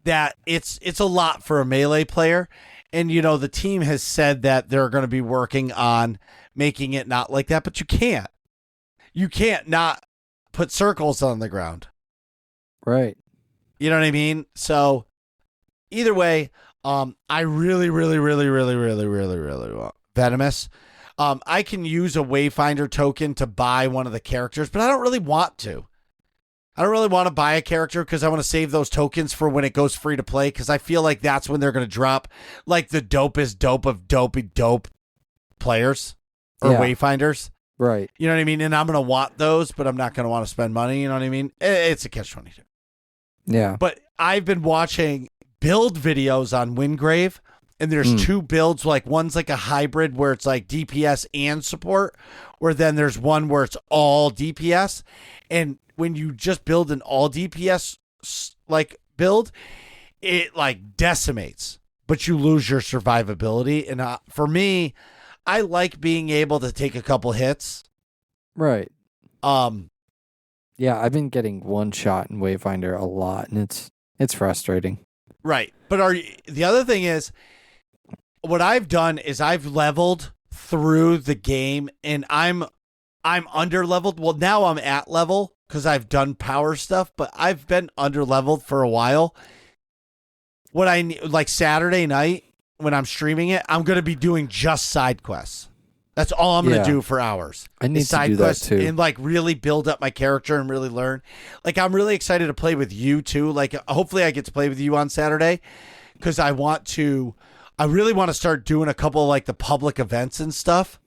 That it's a lot for a melee player. And, the team has said that they're going to be working on making it not like that, but you can't. You can't not put circles on the ground. Right. You know what I mean? So either way, I really, really, really, really, really, really, really want Venomous. I can use a Wayfinder token to buy one of the characters, but I don't really want to. I don't really want to buy a character because I want to save those tokens for when it goes free to play because I feel like that's when they're going to drop like the dopest dope of dope players or Wayfinders. Right. You know what I mean? And I'm going to want those, but I'm not going to want to spend money. You know what I mean? It's a catch-22. Yeah. But I've been watching build videos on Wingrave, and there's two builds. Like one's like a hybrid where it's like DPS and support, or then there's one where it's all DPS. And when you just build an all DPS like build, it like decimates, but you lose your survivability. And for me, I like being able to take a couple hits. Right. Yeah, I've been getting one shot in Wayfinder a lot, and it's frustrating. Right. But the other thing is, what I've done is I've leveled through the game, and I'm under leveled. Well, now I'm at level because I've done power stuff, but I've been under leveled for a while. What like Saturday night when I'm streaming it, I'm going to be doing just side quests. That's all I'm going to do for hours. I need to do that too. And like really build up my character and really learn. Like I'm really excited to play with you too. Like hopefully I get to play with you on Saturday because I really want to start doing a couple of like the public events and stuff.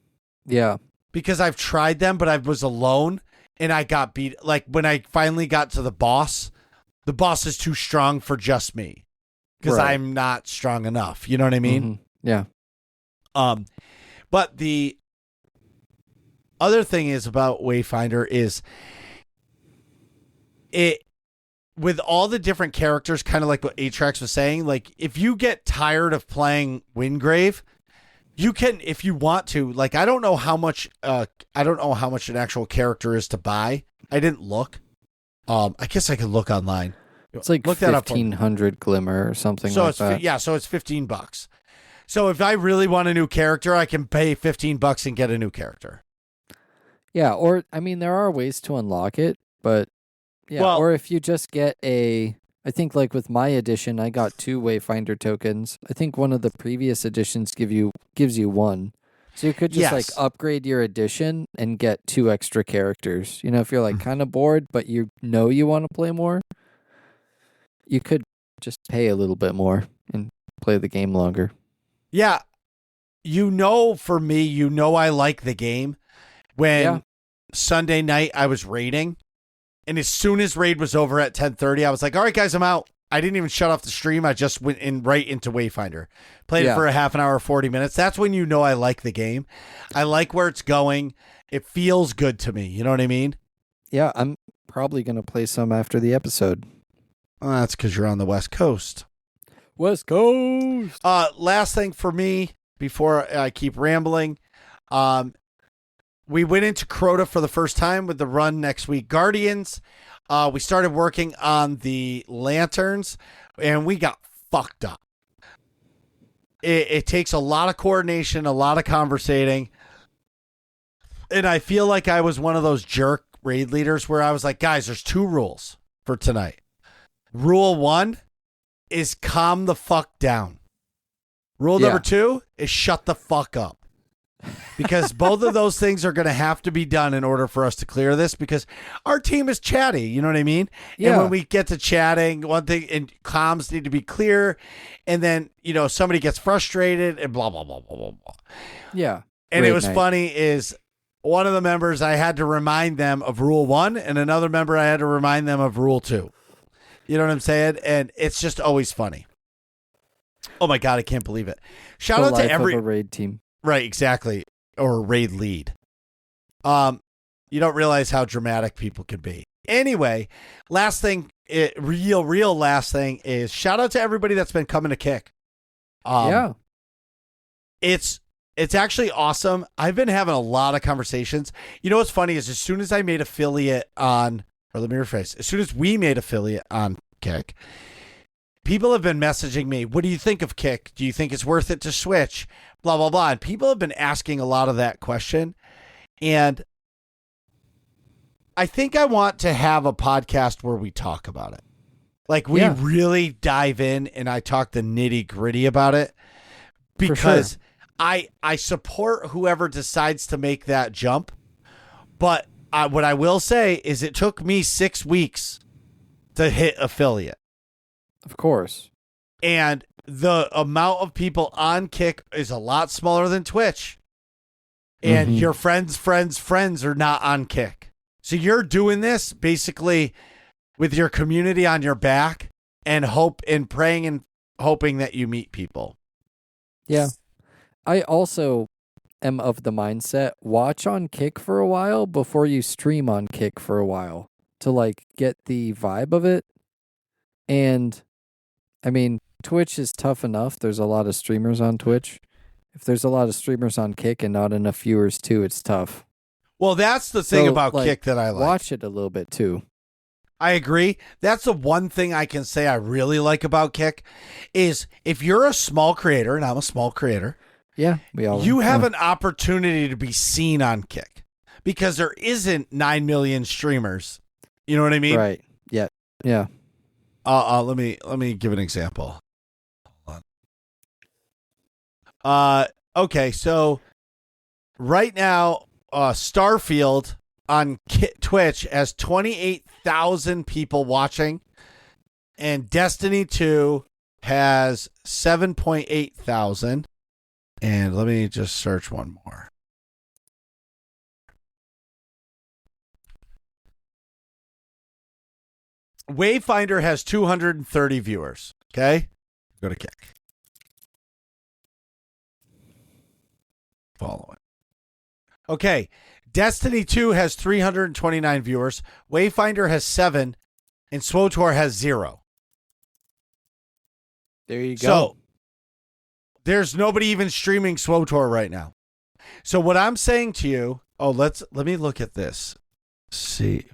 Yeah. Because I've tried them, but I was alone and I got beat. Like when I finally got to the boss is too strong for just me because Right. I'm not strong enough. You know what I mean? Mhm. Yeah. But the other thing is about Wayfinder is it with all the different characters, kind of like what Atrax was saying, like if you get tired of playing Wingrave, you can, if you want to, like I don't know how much an actual character is to buy. I didn't look. I guess I could look online. It's like Look that up for me. 1,500 glimmer or something So like it's that. so it's $15. So if I really want a new character, I can pay $15 and get a new character. Yeah, or I mean, there are ways to unlock it, but yeah, Well- or if you just get I think like with my edition, I got 2 Wayfinder tokens. I think one of the previous editions gives you 1. So you could just like Yes. upgrade your edition and get 2 extra characters. You know, if you're like kind of bored, but you know you want to play more, you could just pay a little bit more and play the game longer. Yeah. For me, I like the game. When Yeah. Sunday night I was raiding, and as soon as raid was over at 10:30, I was like, all right, guys, I'm out. I didn't even shut off the stream. I just went right into Wayfinder. Played it Yeah. for a half an hour, 40 minutes. That's when I like the game. I like where it's going. It feels good to me. You know what I mean? Yeah, I'm probably going to play some after the episode. Well, that's because you're on the West Coast. West Coast. Last thing for me before I keep rambling. We went into Crota for the first time with the run next week. Guardians. We started working on the lanterns, and we got fucked up. It takes a lot of coordination, a lot of conversating. And I feel like I was one of those jerk raid leaders where I was like, guys, there's 2 rules for tonight. Rule 1 is calm the fuck down. Rule number 2 is shut the fuck up. Because both of those things are going to have to be done in order for us to clear this, because our team is chatty. You know what I mean? Yeah. And when we get to chatting, one thing, and comms need to be clear. And then, somebody gets frustrated and blah, blah, blah, blah, blah, blah. Yeah. And Great it was night. funny is one of the members, I had to remind them of rule 1, and another member, I had to remind them of rule 2. You know what I'm saying? And it's just always funny. Oh my God, I can't believe it. Shout The out to life every of a raid team. Right, exactly. Or a raid lead. You don't realize how dramatic people can be. Anyway, last thing, real last thing is shout out to everybody that's been coming to Kick. Yeah. It's actually awesome. I've been having a lot of conversations. You know what's funny is as soon as I made affiliate on, or let me rephrase, as soon as we made affiliate on Kick, people have been messaging me, what do you think of Kick? Do you think it's worth it to switch? Blah, blah, blah. And people have been asking a lot of that question. And I think I want to have a podcast where we talk about it. Like we Yeah. really dive in and I talk the nitty gritty about it, because I support whoever decides to make that jump. But what I will say is it took me 6 weeks to hit affiliate. Of course. And the amount of people on Kick is a lot smaller than Twitch. And Mhm. your friends are not on Kick. So you're doing this basically with your community on your back and praying and hoping that you meet people. Yeah. I also am of the mindset, watch on Kick for a while before you stream on Kick for a while to like get the vibe of it. And I mean, Twitch is tough enough. There's a lot of streamers on Twitch. If there's a lot of streamers on Kick and not enough viewers too, it's tough. Well, that's the thing So, about like, Kick that I like. Watch it a little bit too. I agree. That's the one thing I can say I really like about Kick is if you're a small creator, and I'm a small creator, Yeah, we all you have an opportunity to be seen on Kick because there isn't 9 million streamers. You know what I mean? right. Yeah. Yeah. Let me give an example. Hold on. Okay, so right now, Starfield on Twitch has 28,000 people watching, and Destiny 2 has 7.8 thousand. And let me just search one more. Wayfinder has 230 viewers. Okay? Go to Kick. Follow it. Okay. Destiny 2 has 329 viewers. Wayfinder has 7. And SWOTOR has 0. There you go. So, there's nobody even streaming SWOTOR right now. So what I'm saying to you, let me look at this. CS2.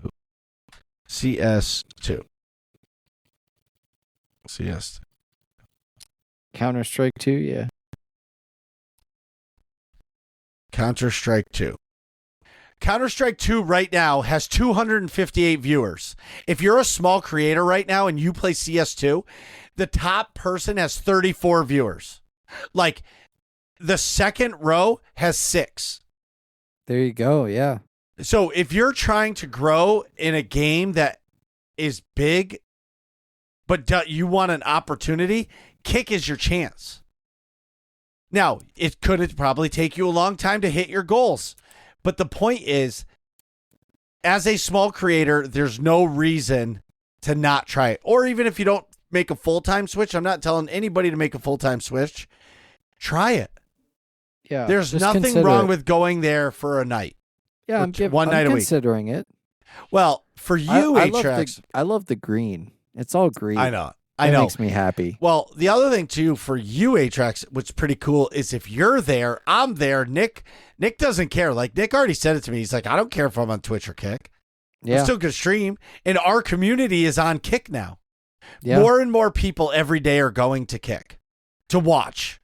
CS. Counter-Strike 2, yeah. Counter-Strike 2. Counter-Strike 2 right now has 258 viewers. If you're a small creator right now and you play CS2, the top person has 34 viewers. Like, the second row has 6. There you go, yeah. So if you're trying to grow in a game that is big, but you want an opportunity, Kick is your chance. Now, it could probably take you a long time to hit your goals. But the point is, as a small creator, there's no reason to not try it. Or even if you don't make a full-time switch, I'm not telling anybody to make a full-time switch. Try it. Yeah. There's nothing wrong with going there for a night. Yeah, I'm night a week. Considering it. Well, for you, I love the green. It's all green. I know. It makes me happy. Well, the other thing too for you, Atrax, what's pretty cool is if you're there, I'm there. Nick doesn't care. Like Nick already said it to me. He's like, I don't care if I'm on Twitch or Kick. Yeah. I'm still gonna stream. And our community is on Kick now. Yeah. More and more people every day are going to Kick to watch.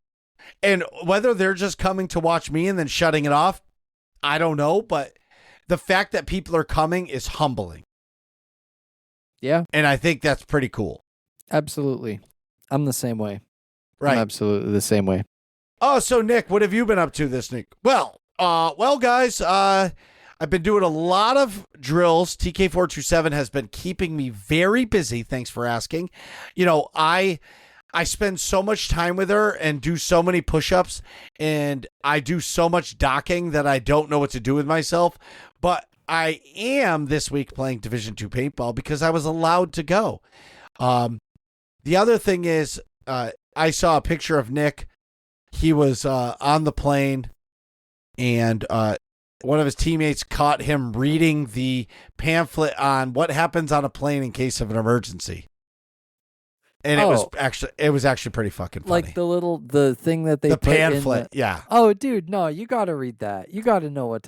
And whether they're just coming to watch me and then shutting it off, I don't know. But the fact that people are coming is humbling. Yeah. And I think that's pretty cool. Absolutely. I'm the same way. Right. I'm absolutely the same way. Oh, so Nick, what have you been up to this week? Well, guys, I've been doing a lot of drills. TK427 has been keeping me very busy. Thanks for asking. You know, I spend so much time with her and do so many push-ups, and I do so much docking that I don't know what to do with myself. But I am this week playing Division 2 paintball because I was allowed to go. The other thing is, I saw a picture of Nick. He was on the plane, and one of his teammates caught him reading the pamphlet on what happens on a plane in case of an emergency. And it was actually pretty fucking funny. Like the thing that they the put pamphlet, in yeah. Oh, dude, no, you got to read that. You got to know what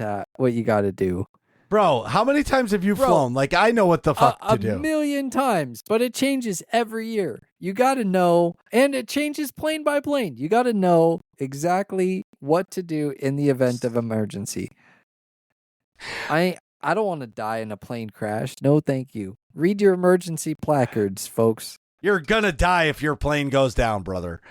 you got to do. Bro, how many times have you flown? Like, I know what the fuck to do. A million times, but it changes every year. You got to know, and it changes plane by plane. You got to know exactly what to do in the event of emergency. I don't want to die in a plane crash. No, thank you. Read your emergency placards, folks. You're gonna die if your plane goes down, brother.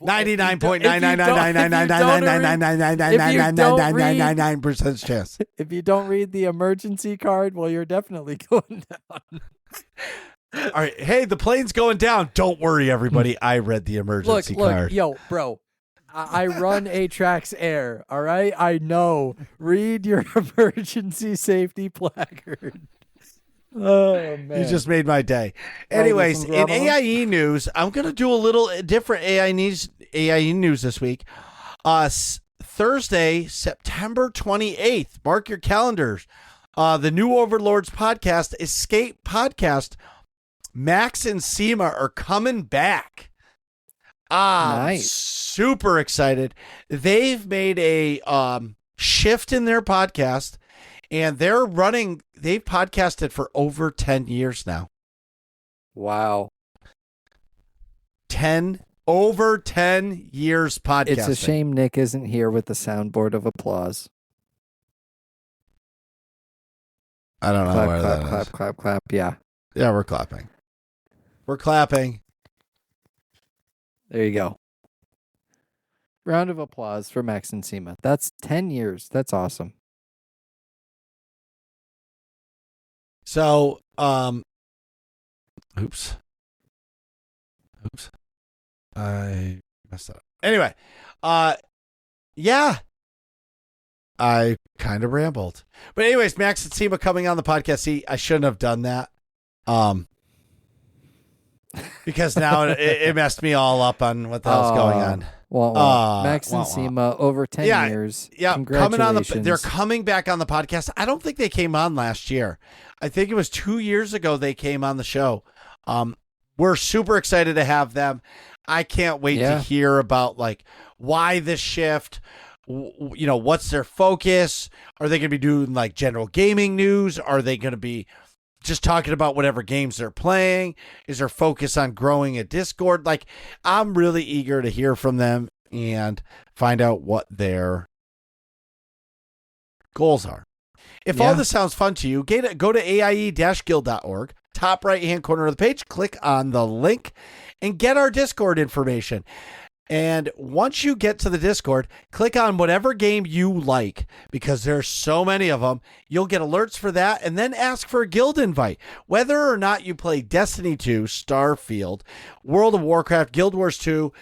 99.999999999999999% chance. If you don't read the emergency card, well, you're definitely going down. All right, hey, the plane's going down. Don't worry, everybody. I read the emergency card. Yo, bro. I run Atrax Air. All right, I know. Read your emergency safety placard. Oh, man. You just made my day. Anyways, in AIE news, I'm going to do a little different AIE news this week. Thursday, September 28th. Mark your calendars. The New Overlords podcast, Escape Podcast, Max and Seema are coming back. Nice. Super excited. They've made a shift in their podcast. And they've podcasted for over 10 years now. Wow. Over 10 years podcasting. It's a shame Nick isn't here with the soundboard of applause. I don't know where that is. Clap, clap, clap. Yeah. Yeah, we're clapping. We're clapping. There you go. Round of applause for Max and Seema. That's 10 years. That's awesome. So, oops. I messed up. Anyway, yeah. I kind of rambled. But anyways, Max and Seema coming on the podcast. See, I shouldn't have done that. Because now it messed me all up on what the hell's going on. Max and Sema over 10 years. Yeah, Congratulations. they're coming back on the podcast. I don't think they came on last year. I think it was 2 years ago they came on the show. We're super excited to have them. I can't wait to hear about like why this shift. You know, what's their focus? Are they going to be doing like general gaming news? Are they going to be just talking about whatever games they're playing? Is there focus on growing a Discord? Like, I'm really eager to hear from them and find out what their goals are. If all this sounds fun to you, go to aie-guild.org, top right-hand corner of the page, click on the link, and get our Discord information. And once you get to the Discord, click on whatever game you like, because there's so many of them. You'll get alerts for that, and then ask for a guild invite. Whether or not you play Destiny 2, Starfield, World of Warcraft, Guild Wars 2,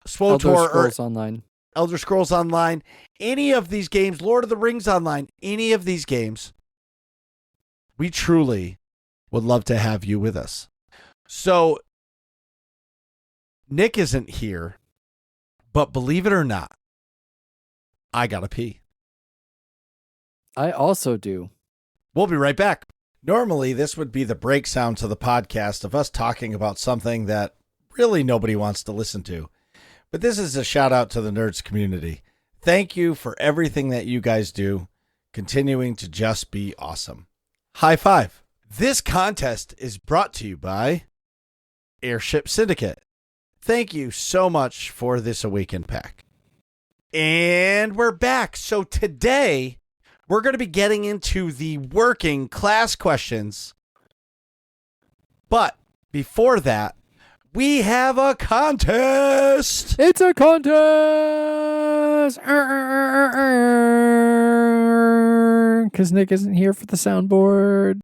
SWTOR, Elder Scrolls Online, any of these games, Lord of the Rings Online, any of these games, we truly would love to have you with us. So Nick isn't here, but believe it or not, I gotta pee. I also do. We'll be right back. Normally, this would be the break sound to the podcast of us talking about something that really nobody wants to listen to. But this is a shout out to the Nerds community. Thank you for everything that you guys do, continuing to just be awesome. High five. This contest is brought to you by Airship Syndicate. Thank you so much for this Awaken pack. And we're back. So today, we're going to be getting into the working class questions. But before that, we have a contest. It's a contest. Because Nick isn't here for the soundboard.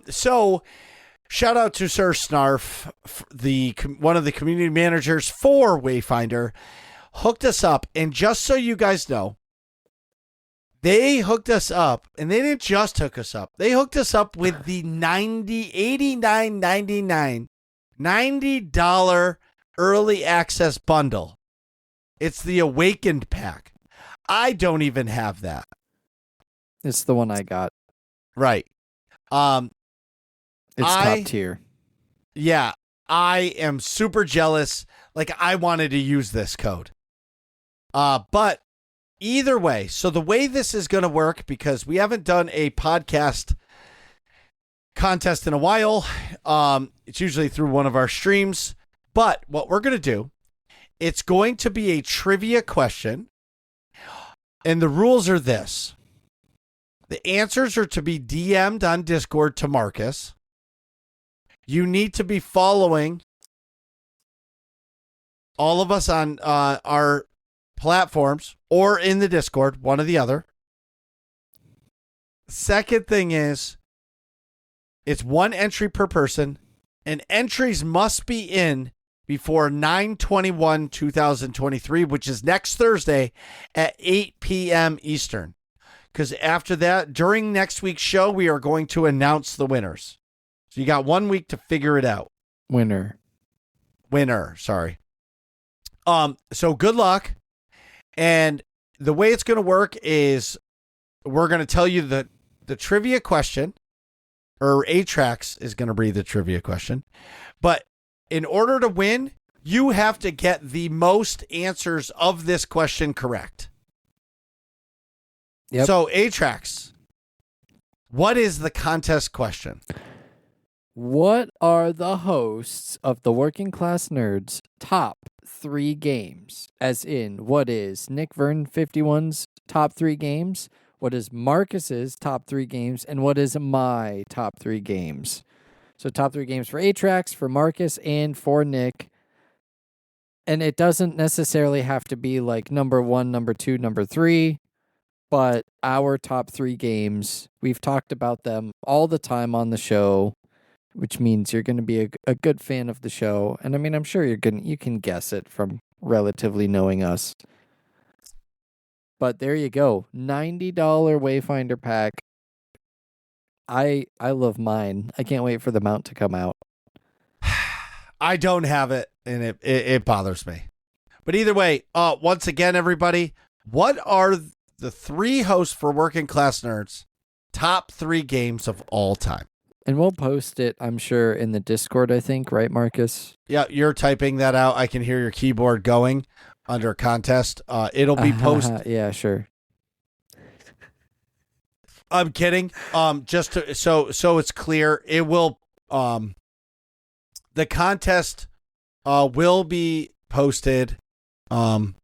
So shout out to Sir Snarf, one of the community managers for Wayfinder, hooked us up. And just so you guys know, they hooked us up, and they didn't just hook us up. They hooked us up with the $90 early access bundle. It's the Awakened pack. I don't even have that. It's the one I got. Right. It's top tier. Yeah, I am super jealous. Like, I wanted to use this code. But either way, so the way this is going to work, because we haven't done a podcast contest in a while, it's usually through one of our streams. But what we're going to do, it's going to be a trivia question. And the rules are this. The answers are to be DM'd on Discord to Marcus. You need to be following all of us on our platforms or in the Discord, one or the other. Second thing is, it's one entry per person, and entries must be in before 9/21/2023, which is next Thursday at 8 p.m. Eastern. Because after that, during next week's show, we are going to announce the winners. So you got 1 week to figure it out. Winner, sorry. So good luck. And the way it's going to work is we're going to tell you the trivia question, or Atrax is going to read the trivia question. But in order to win, you have to get the most answers of this question correct. Yep. So Atrax, what is the contest question? What are the hosts of the Working Class Nerds top 3 games? As in, what is Nick Vern 51's top 3 games? What is Marcus's top 3 games? And what is my top 3 games? So top 3 games for Atrax, for Marcus, and for Nick. And it doesn't necessarily have to be like number 1, number 2, number 3. But our top 3 games, we've talked about them all the time on the show, which means you're going to be a good fan of the show. And I mean, I'm sure you can guess it from relatively knowing us. But there you go. $90 Wayfinder pack. I love mine. I can't wait for the mount to come out. I don't have it, and it bothers me. But either way, once again, everybody, what are the 3 hosts for Working Class Nerds top 3 games of all time? And we'll post it, I'm sure, in the Discord, I think, right, Marcus? Yeah, you're typing that out. I can hear your keyboard going under contest. It'll be posted. Yeah, sure. I'm kidding. Just to, so it's clear, it will. The contest will be posted. I'm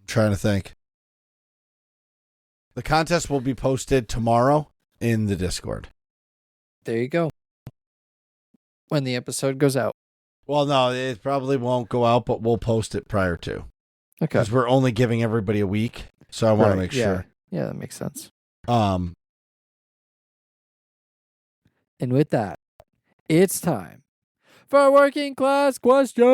trying to think. The contest will be posted tomorrow in the Discord. There you go. When the episode goes out. Well, no, it probably won't go out, but we'll post it prior to. Okay. Because we're only giving everybody a week, so I want to make sure. Yeah, that makes sense. And with that, it's time for Working Class Questions.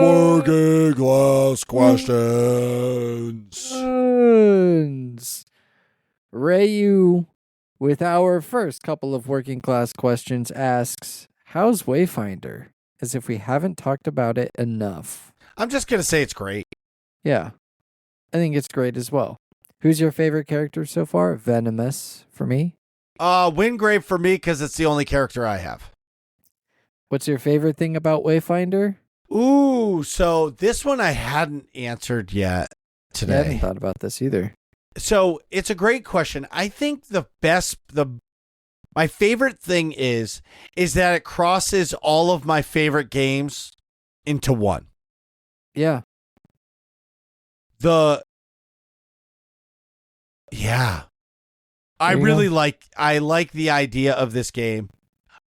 Working Class Questions. Rayu, with our first couple of Working Class Questions, asks, how's Wayfinder? As if we haven't talked about it enough. I'm just going to say it's great. Yeah, I think it's great as well. Who's your favorite character so far? Venomous for me. Wingrave for me because it's the only character I have. What's your favorite thing about Wayfinder? Ooh, so this one I hadn't answered yet today. I haven't thought about this either. So it's a great question. I think my favorite thing is that it crosses all of my favorite games into one. Yeah. I like the idea of this game.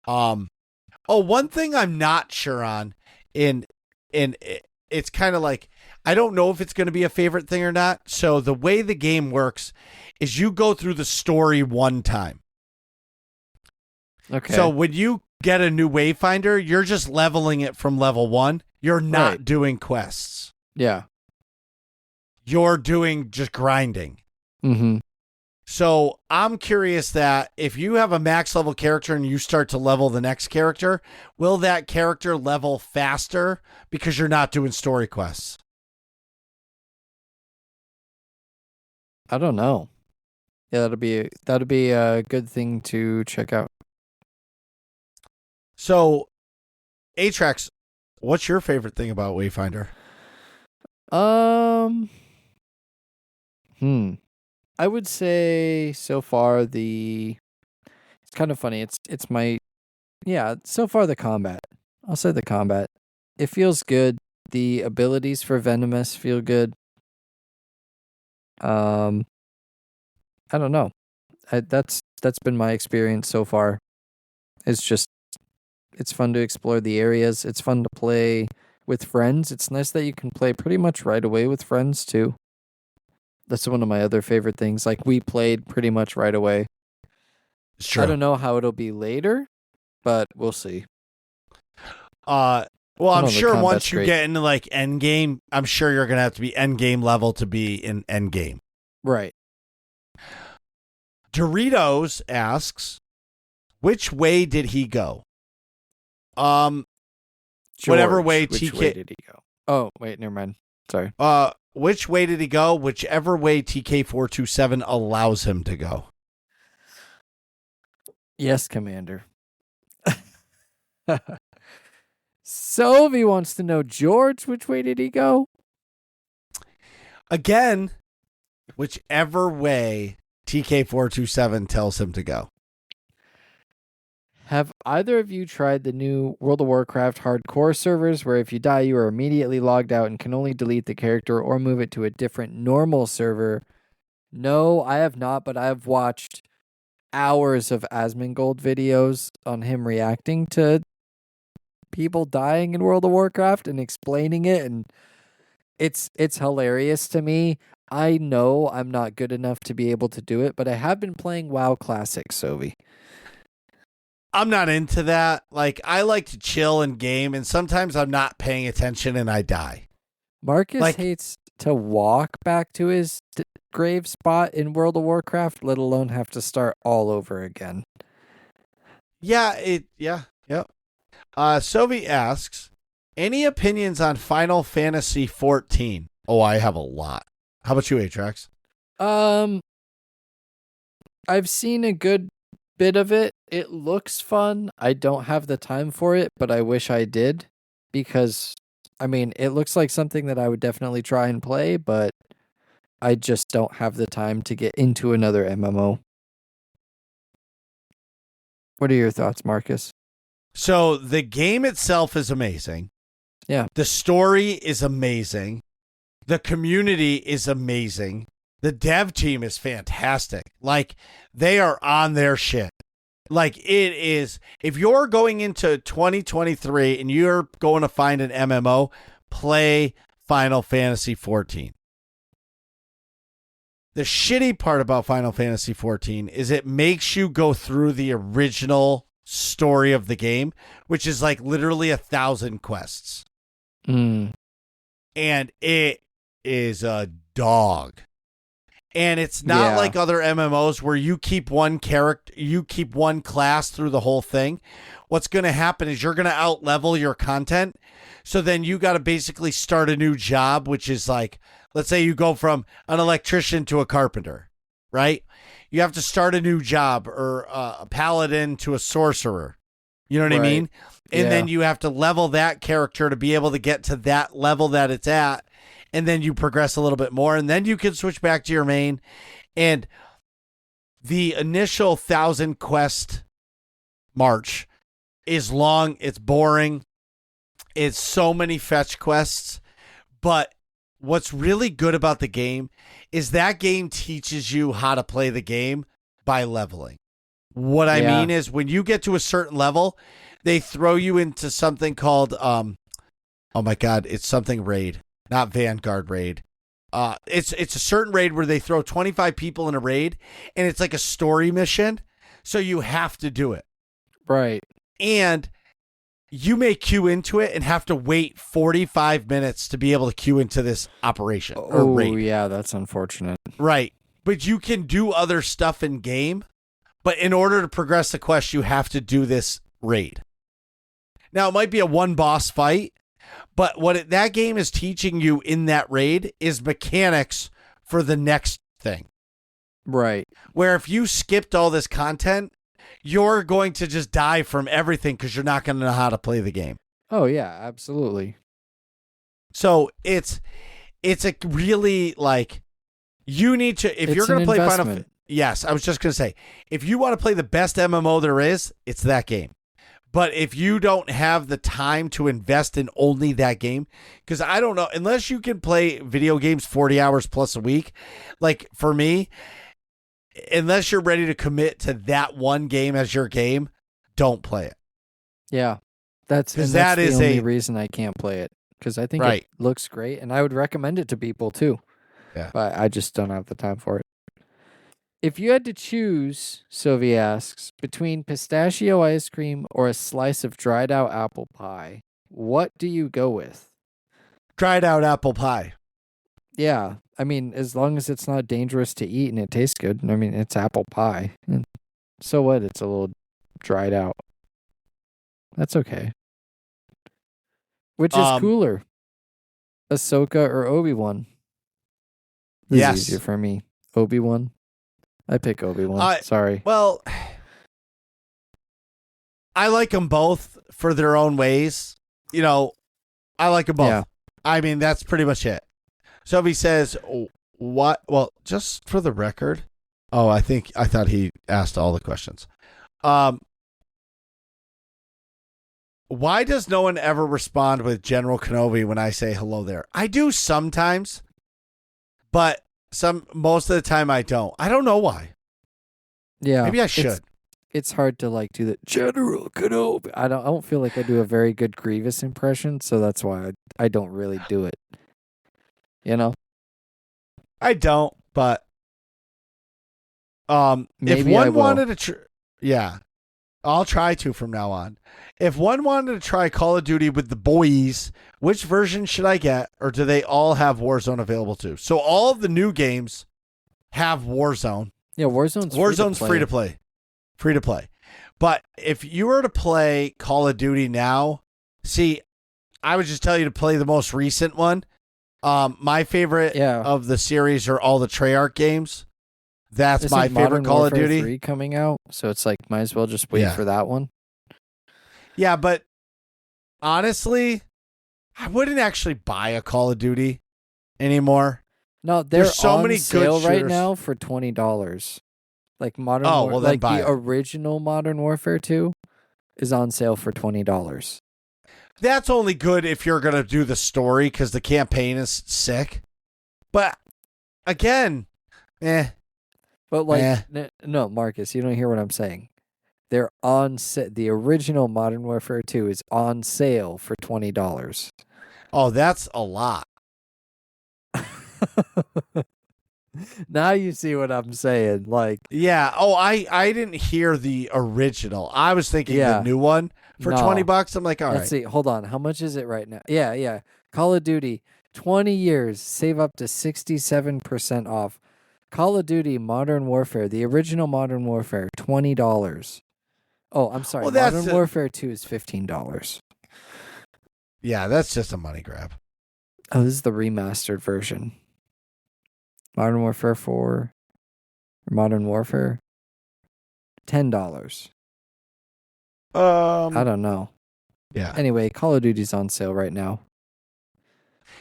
One thing I'm not sure on it's kind of like, I don't know if it's going to be a favorite thing or not. So the way the game works is you go through the story one time. Okay. So when you get a new Wayfinder, you're just leveling it from level 1. You're not doing quests. Yeah. You're doing just grinding. Mm-hmm. So I'm curious that if you have a max level character and you start to level the next character, will that character level faster because you're not doing story quests? I don't know. Yeah, that'd be a good thing to check out. So, Atrax, what's your favorite thing about Wayfinder? I would say so far it's kind of funny. So far the combat. I'll say the combat. It feels good. The abilities for Venomous feel good. I don't know. That's been my experience so far. It's fun to explore the areas. It's fun to play with friends. It's nice that you can play pretty much right away with friends too. That's one of my other favorite things. Like, we played pretty much right away. It's true. I don't know how it'll be later, but we'll see. Well, I'm sure once you get into like end game, I'm sure you're gonna have to be end game level to be in end game. Right. Doritos asks, which way did he go? Whatever way TK. Which way did he go? Oh, wait, never mind. Sorry. Which way did he go? Whichever way TK427 allows him to go. Yes, Commander. Sylvie wants to know, George, which way did he go? Again, whichever way TK427 tells him to go. Have either of you tried the new World of Warcraft hardcore servers where if you die, you are immediately logged out and can only delete the character or move it to a different normal server? No, I have not, but I have watched hours of Asmongold videos on him reacting to people dying in World of Warcraft and explaining it, and it's hilarious to me. I know I'm not good enough to be able to do it, but I have been playing WoW Classic, Sovi. I'm not into that. Like, I like to chill and game, and sometimes I'm not paying attention and I die. Marcus hates to walk back to his grave spot in World of Warcraft, let alone have to start all over again. Yep. Sovi asks, any opinions on Final Fantasy 14? Oh, I have a lot. How about you, Atrax? I've seen a good bit of it. It looks fun. I don't have the time for it, but I wish I did, because I mean, it looks like something that I would definitely try and play, but I just don't have the time to get into another MMO. What are your thoughts, Marcus? So the game itself is amazing. Yeah. The story is amazing. The community is amazing. The dev team is fantastic. Like, they are on their shit. Like, it is, if you're going into 2023 and you're going to find an MMO, play Final Fantasy 14. The shitty part about Final Fantasy 14 is it makes you go through the original story of the game, which is like literally 1,000 quests. Mm. And it is a dog. And it's not like other MMOs where you keep one character, you keep one class through the whole thing. What's going to happen is you're going to out-level your content. So then you got to basically start a new job, which is like, let's say you go from an electrician to a carpenter, right? You have to start a new job, or a paladin to a sorcerer. You know what I mean? And then you have to level that character to be able to get to that level that it's at. And then you progress a little bit more, and then you can switch back to your main. And the initial 1,000 quest march is long. It's boring. It's so many fetch quests. But what's really good about the game is that game teaches you how to play the game by leveling. What I mean is, when you get to a certain level, they throw you into something called, oh my God, it's something raid. Not Vanguard raid. It's a certain raid where they throw 25 people in a raid, and it's like a story mission. So you have to do it. Right. And you may queue into it and have to wait 45 minutes to be able to queue into this operation or raid. Oh, yeah, that's unfortunate. Right. But you can do other stuff in game. But in order to progress the quest, you have to do this raid. Now, it might be a one boss fight. But what that game is teaching you in that raid is mechanics for the next thing. Right. Where if you skipped all this content, you're going to just die from everything because you're not going to know how to play the game. Oh, yeah, absolutely. So it's a really, like, you need to, if you're going to play Final, yes, I was just going to say, if you want to play the best MMO there is, it's that game. But if you don't have the time to invest in only that game, because I don't know, unless you can play video games 40 hours plus a week, like for me, unless you're ready to commit to that one game as your game, don't play it. Yeah, that's the only reason I can't play it, because I think it looks great, and I would recommend it to people too. Yeah, but I just don't have the time for it. If you had to choose, Sylvie asks, between pistachio ice cream or a slice of dried out apple pie, what do you go with? Dried out apple pie. Yeah. I mean, as long as it's not dangerous to eat and it tastes good. I mean, it's apple pie. So what? It's a little dried out. That's okay. Which is cooler? Ahsoka or Obi-Wan? This is easier for me. Obi-Wan? I pick Obi-Wan. Sorry. Well, I like them both for their own ways. You know, I like them both. Yeah. I mean, that's pretty much it. So if he says, what? Well, just for the record. Oh, I thought he asked all the questions. Why does no one ever respond with General Kenobi when I say hello there? I do sometimes, but most of the time I don't. I don't know why. Yeah. Maybe I should. It's hard to like do the General Kenobi. I don't feel like I do a very good Grievous impression, so that's why I don't really do it. You know? I don't, but maybe if one wanted to I'll try to from now on. If one wanted to try Call of Duty with the boys, which version should I get, or do they all have Warzone available too? So all of the new games have Warzone. Yeah, Warzone's free to play. Free to play. But if you were to play Call of Duty now, see, I would just tell you to play the most recent one. My favorite of the series are all the Treyarch games. That's my favorite Call of Duty. 3 coming out, so it's like might as well just wait for that one. Yeah, but honestly, I wouldn't actually buy a Call of Duty anymore. No, there's so on many sale right now for $20. Like the original Modern Warfare 2 is on sale for $20. That's only good if you're gonna do the story because the campaign is sick. But again, But no, Marcus, you don't hear what I'm saying. They're on the original Modern Warfare 2 is on sale for $20. Oh, that's a lot. Now you see what I'm saying. Like, yeah. Oh, I didn't hear the original. I was thinking the new one for $20. I'm like, all right. Let's see. Hold on. How much is it right now? Yeah. Call of Duty, 20 years, save up to 67% off. Call of Duty Modern Warfare, the original Modern Warfare, $20. Oh, I'm sorry. Modern Warfare 2 is $15. Yeah, that's just a money grab. Oh, this is the remastered version. Modern Warfare 4 or Modern Warfare, $10. I don't know. Yeah. Anyway, Call of Duty's on sale right now.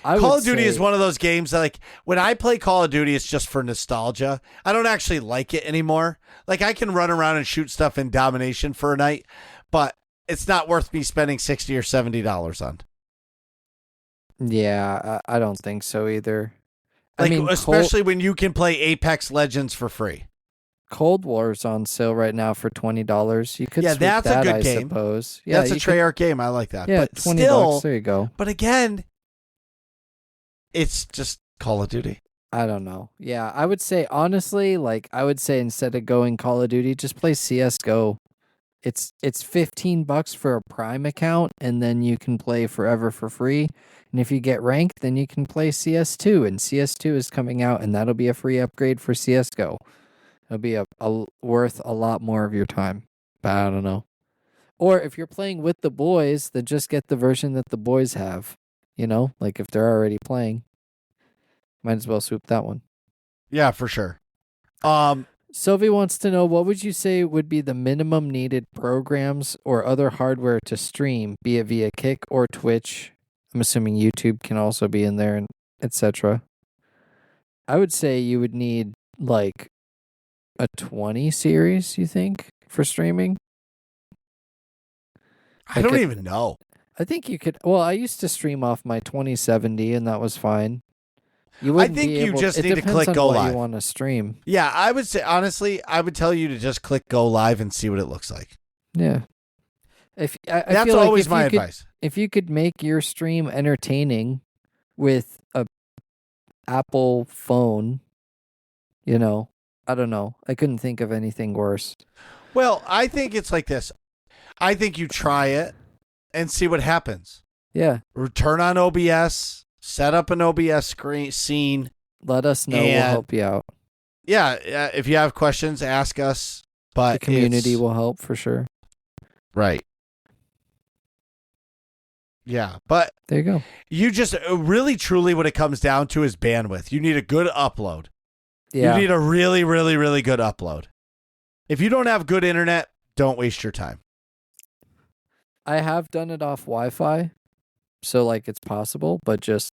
Call of Duty is one of those games that, like, when I play Call of Duty, it's just for nostalgia. I don't actually like it anymore. Like, I can run around and shoot stuff in domination for a night, but it's not worth me spending $60 or $70 on. Yeah, I don't think so either. Like, especially when you can play Apex Legends for free. Cold War's on sale right now for $20. You could that's that, a good I game. Suppose. Yeah, that's a Treyarch game. I like that. Yeah, but $20. Still, there you go. But again, it's just Call of Duty. I don't know. Yeah, I would say honestly, instead of going Call of Duty, just play CS:GO. It's $15 for a Prime account, and then you can play forever for free. And if you get ranked, then you can play CS2, and CS2 is coming out, and that'll be a free upgrade for CS:GO. It'll be worth a lot more of your time. But I don't know. Or if you're playing with the boys, then just get the version that the boys have. You know, like if they're already playing, might as well swoop that one. Yeah, for sure. Sylvie wants to know, what would you say would be the minimum needed programs or other hardware to stream, be it via Kick or Twitch? I'm assuming YouTube can also be in there, and etc. I would say you would need like a 20 series, you think, for streaming? I don't even know. I think you could. Well, I used to stream off my 2070, and that was fine. I think you just need to click go live. You want to stream? Yeah, I would say honestly, I would tell you to just click go live and see what it looks like. Yeah, that's always my advice. If you could make your stream entertaining with a Apple phone, I don't know. I couldn't think of anything worse. Well, I think it's like this. I think you try it and see what happens. Yeah. Turn on OBS, set up an OBS scene. Let us know. We'll help you out. Yeah. If you have questions, ask us. But the community will help for sure. Right. Yeah. But there you go. You just really, truly what it comes down to is bandwidth. You need a good upload. Yeah. You need a really, really, really good upload. If you don't have good internet, don't waste your time. I have done it off Wi-Fi, so like it's possible, but just...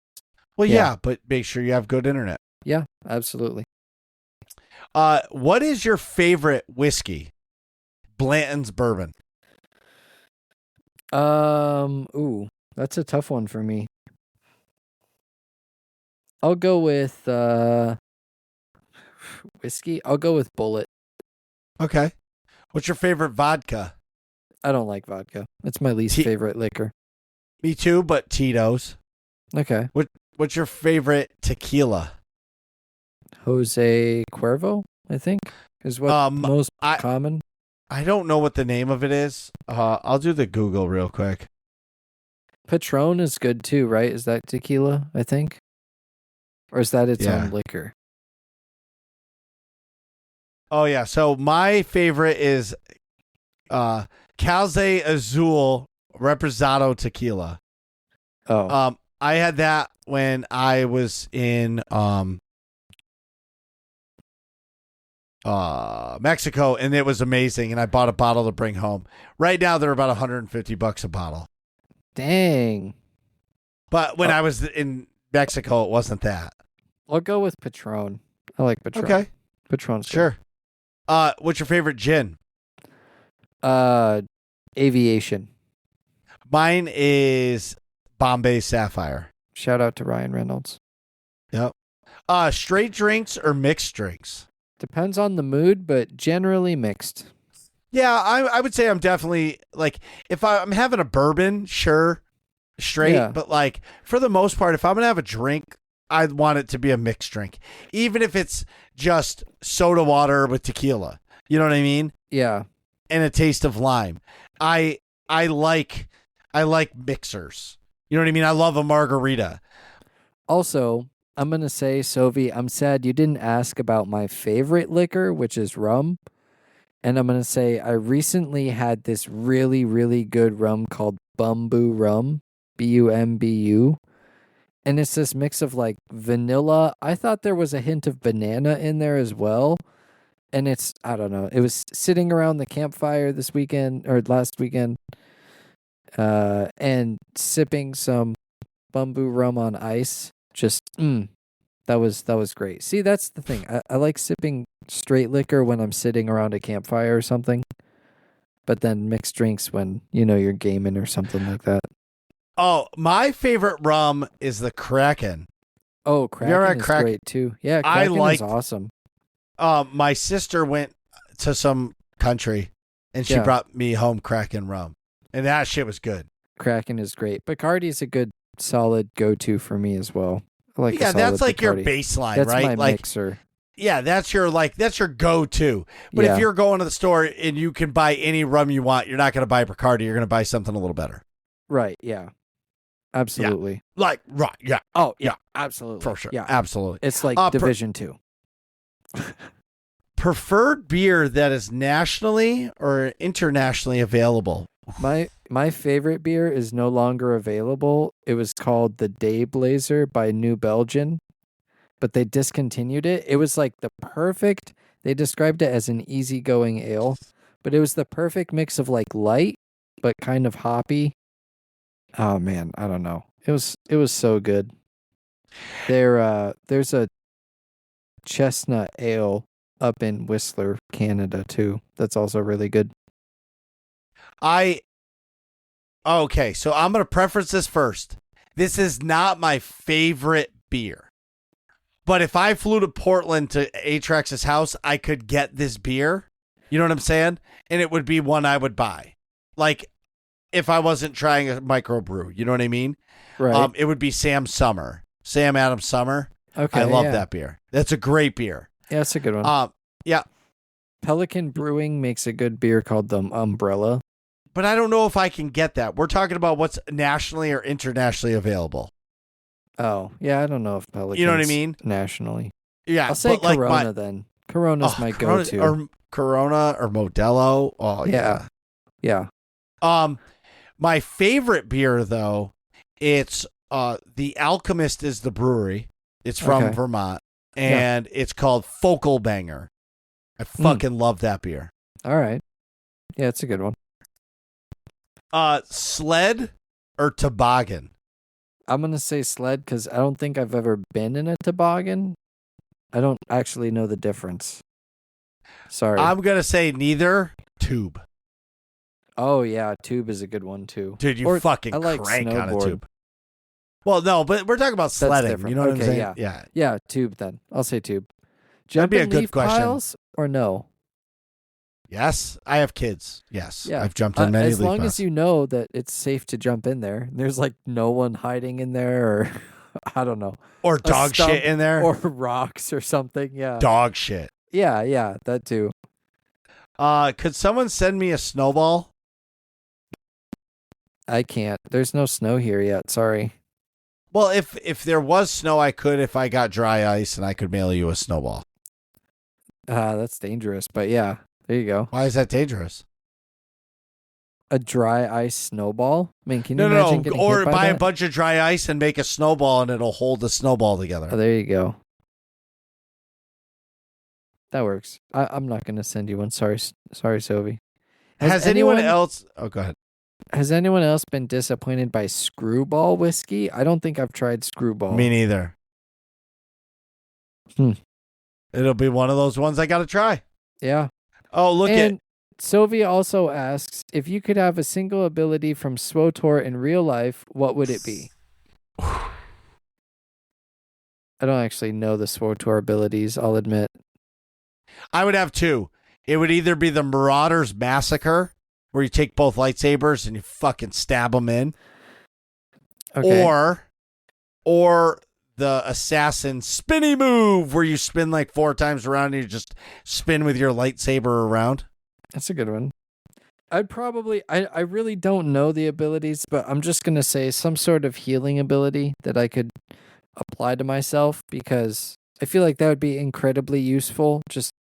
Well, yeah, but make sure you have good internet. Yeah, absolutely. What is your favorite whiskey? Blanton's Bourbon. Ooh, that's a tough one for me. I'll go with whiskey. I'll go with Bulleit. Okay. What's your favorite vodka? I don't like vodka. It's my least favorite liquor. Me too, but Tito's. Okay. What's your favorite tequila? Jose Cuervo, I think, is what most common. I don't know what the name of it is. I'll do the Google real quick. Patron is good too, right? Is that tequila, I think? Or is that its Yeah. own liquor? Oh yeah. So my favorite is Calze Azul Reposado Tequila. Oh, I had that when I was in Mexico, and it was amazing, and I bought a bottle to bring home. Right now they're about $150 a bottle. dang. But when I was in Mexico, it wasn't that. I'll go with Patron. I like Patron. Okay. Patron's good. Sure. What's your favorite gin? Aviation. Mine is Bombay Sapphire. Shout out to Ryan Reynolds. Yep. Straight drinks or mixed drinks? Depends on the mood, but generally mixed. Yeah, I would say I'm definitely like if I'm having a bourbon, sure, straight. Yeah. But like for the most part, if I'm gonna have a drink, I'd want it to be a mixed drink, even if it's just soda water with tequila. You know what I mean? Yeah. And a taste of lime. I like mixers. You know what I mean? I love a margarita. Also, I'm going to say, Sovi, I'm sad you didn't ask about my favorite liquor, which is rum. And I'm going to say I recently had this really, really good rum called Bumbu Rum, Bumbu. And it's this mix of like vanilla. I thought there was a hint of banana in there as well. And it's, I don't know, it was sitting around the campfire this weekend or last weekend and sipping some Bumbu rum on ice. Just, that was great. See, that's the thing. I like sipping straight liquor when I'm sitting around a campfire or something. But then mixed drinks when, you're gaming or something like that. Oh, my favorite rum is the Kraken. Oh, you ever had Kraken is Kraken? great too. Yeah, I Kraken is awesome. My sister went to some country and she Yeah. brought me home Kraken rum. And that shit was good. Kraken is great. Bacardi is a good, solid go-to for me as well. I like a Yeah, that's solid like your Bacardi. baseline, That's right? my Like mixer. yeah, that's your go-to. But Yeah. if you're going to the store and you can buy any rum you want, you're not going to buy Bacardi, you're going to buy something a little better. Right, yeah. Absolutely. Like right, yeah. Oh, yeah, absolutely. For sure. Yeah. Absolutely. It's like Division 2. Preferred beer that is nationally or internationally available. My favorite beer is no longer available. It was called the Day Blazer by New Belgium, but they discontinued it. It was like the perfect, they described it as an easygoing ale, but it was the perfect mix of like light but kind of hoppy. Oh man, I don't know. It was so good. There's a chestnut ale up in Whistler, Canada too. That's also really good. Okay, so I'm going to preference this first. This is not my favorite beer. But if I flew to Portland to Atrex's house, I could get this beer. You know what I'm saying? And it would be one I would buy. Like if I wasn't trying a microbrew, you know what I mean? Right. It would be Sam Adams Summer. Okay. I love yeah. that beer. That's a great beer. Yeah, that's a good one. Yeah. Pelican Brewing makes a good beer called the Umbrella. But I don't know if I can get that. We're talking about what's nationally or internationally available. Oh, yeah, I don't know if Pelican. You know what I mean? Nationally. Yeah. I'll say but Corona then. Corona's my Corona, go-to. Or Corona or Modelo. Oh, yeah. Yeah. My favorite beer, though, it's The Alchemist is the brewery. It's from Vermont. And it's called Focal Banger. I fucking love that beer. All right. Yeah, it's a good one. Sled or toboggan? I'm going to say sled because I don't think I've ever been in a toboggan. I don't actually know the difference. Sorry. I'm going to say neither. Tube. Oh, yeah. Tube is a good one, too. Dude, you fucking I like crank on a snowboard. tube. Well, no, but we're talking about sledding. different. You know what I'm Okay, saying? yeah. Yeah, tube then. I'll say tube. That'd be a Jumping good leaf question. piles or no? Yes, I have kids. Yes, Yeah. I've jumped on many as leaf long piles. as you know that it's safe to jump in there. There's like no one hiding in there or I don't know. Or a dog stump shit in there. Or rocks or something. Yeah. Dog shit. Yeah, that too. Could someone send me a snowball? I can't. There's no snow here yet. Sorry. Well, if there was snow, I could. If I got dry ice, and I could mail you a snowball. That's dangerous, but yeah, there you go. Why is that dangerous? A dry ice snowball? I mean, can you No, imagine getting or hit by buy a that? bunch of dry ice and make a snowball, and it'll hold the snowball together. Oh, there you go. That works. I'm not going to send you one. Sorry, Sovi. Has anyone else? Oh, go ahead. Has anyone else been disappointed by Screwball whiskey? I don't think I've tried Screwball. Me neither. It'll be one of those ones I got to try. Yeah. Oh, look and at. Sovi also asks, if you could have a single ability from SWTOR in real life, what would it be? I don't actually know the SWTOR abilities, I'll admit. I would have two. It would either be the Marauders Massacre, where you take both lightsabers and you fucking stab them in, Okay. or the Assassin Spinny Move, where you spin like 4 times around and you just spin with your lightsaber around. That's a good one. I'd probably, I really don't know the abilities, but I'm just going to say some sort of healing ability that I could apply to myself, because I feel like that would be incredibly useful. Just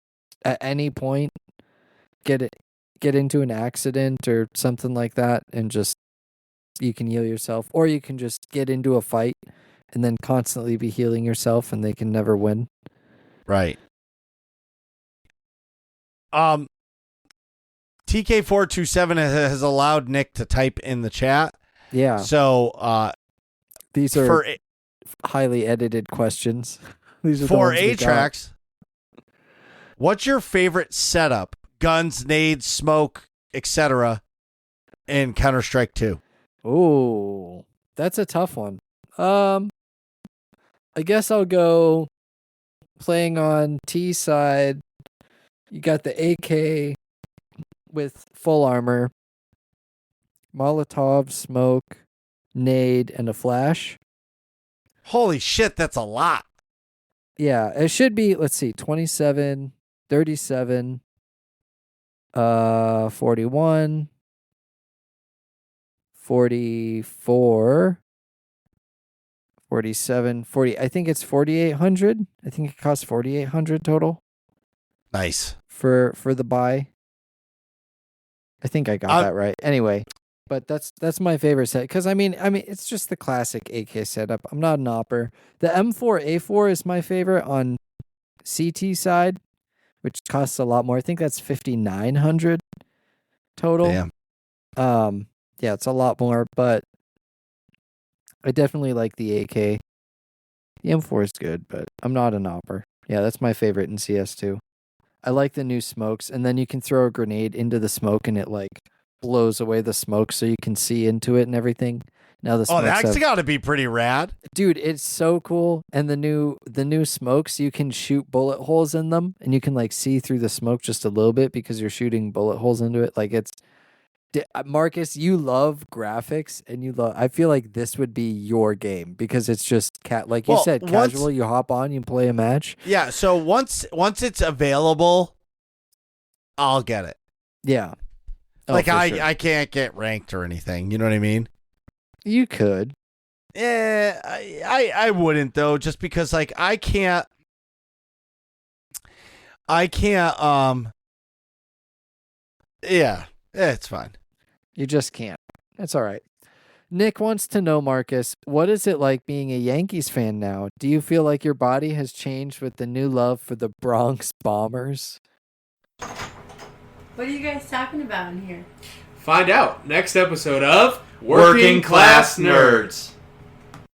at any point, get into an accident or something like that, and just you can heal yourself, or you can just get into a fight and then constantly be healing yourself, and they can never win. Right. TK427 has allowed Nick to type in the chat. Yeah. So these are highly edited questions. These are for Atrax. What's your favorite setup? Guns, nades, smoke, etc. in Counter-Strike 2? Oh, that's a tough one. I guess I'll go playing on T side. You got the AK with full armor, Molotov, smoke, nade, and a flash. Holy shit, that's a lot. Yeah, it should be, let's see, 27, 37, 41, 44, 47, 40. I think it's 4,800. I think it costs 4,800 total. Nice. For the buy. I think I got that right. Anyway, but that's my favorite set, because I mean it's just the classic AK setup. I'm not an opper. The M4A4 is my favorite on CT side, which costs a lot more. I think that's 5,900 total. Damn. Yeah, it's a lot more, but I definitely like the AK. The M4 is good, but I'm not an opper. Yeah, that's my favorite in CS2. I like the new smokes, and then you can throw a grenade into the smoke and it like blows away the smoke so you can see into it and everything. Now the smokes that's got to be pretty rad. Dude, it's so cool. And the new smokes, you can shoot bullet holes in them, and you can like see through the smoke just a little bit because you're shooting bullet holes into it. Like Marcus, you love graphics, and I feel like this would be your game, because it's just like you said, casual. You hop on, you play a match. Yeah. So once it's available, I'll get it. Yeah. Like I can't get ranked or anything. You know what I mean? You could. Yeah, I wouldn't though, just because like I can't. Yeah, it's fine. You just can't. That's all right. Nick wants to know, Marcus, what is it like being a Yankees fan now? Do you feel like your body has changed with the new love for the Bronx Bombers? What are you guys talking about in here? Find out next episode of Working Class Nerds.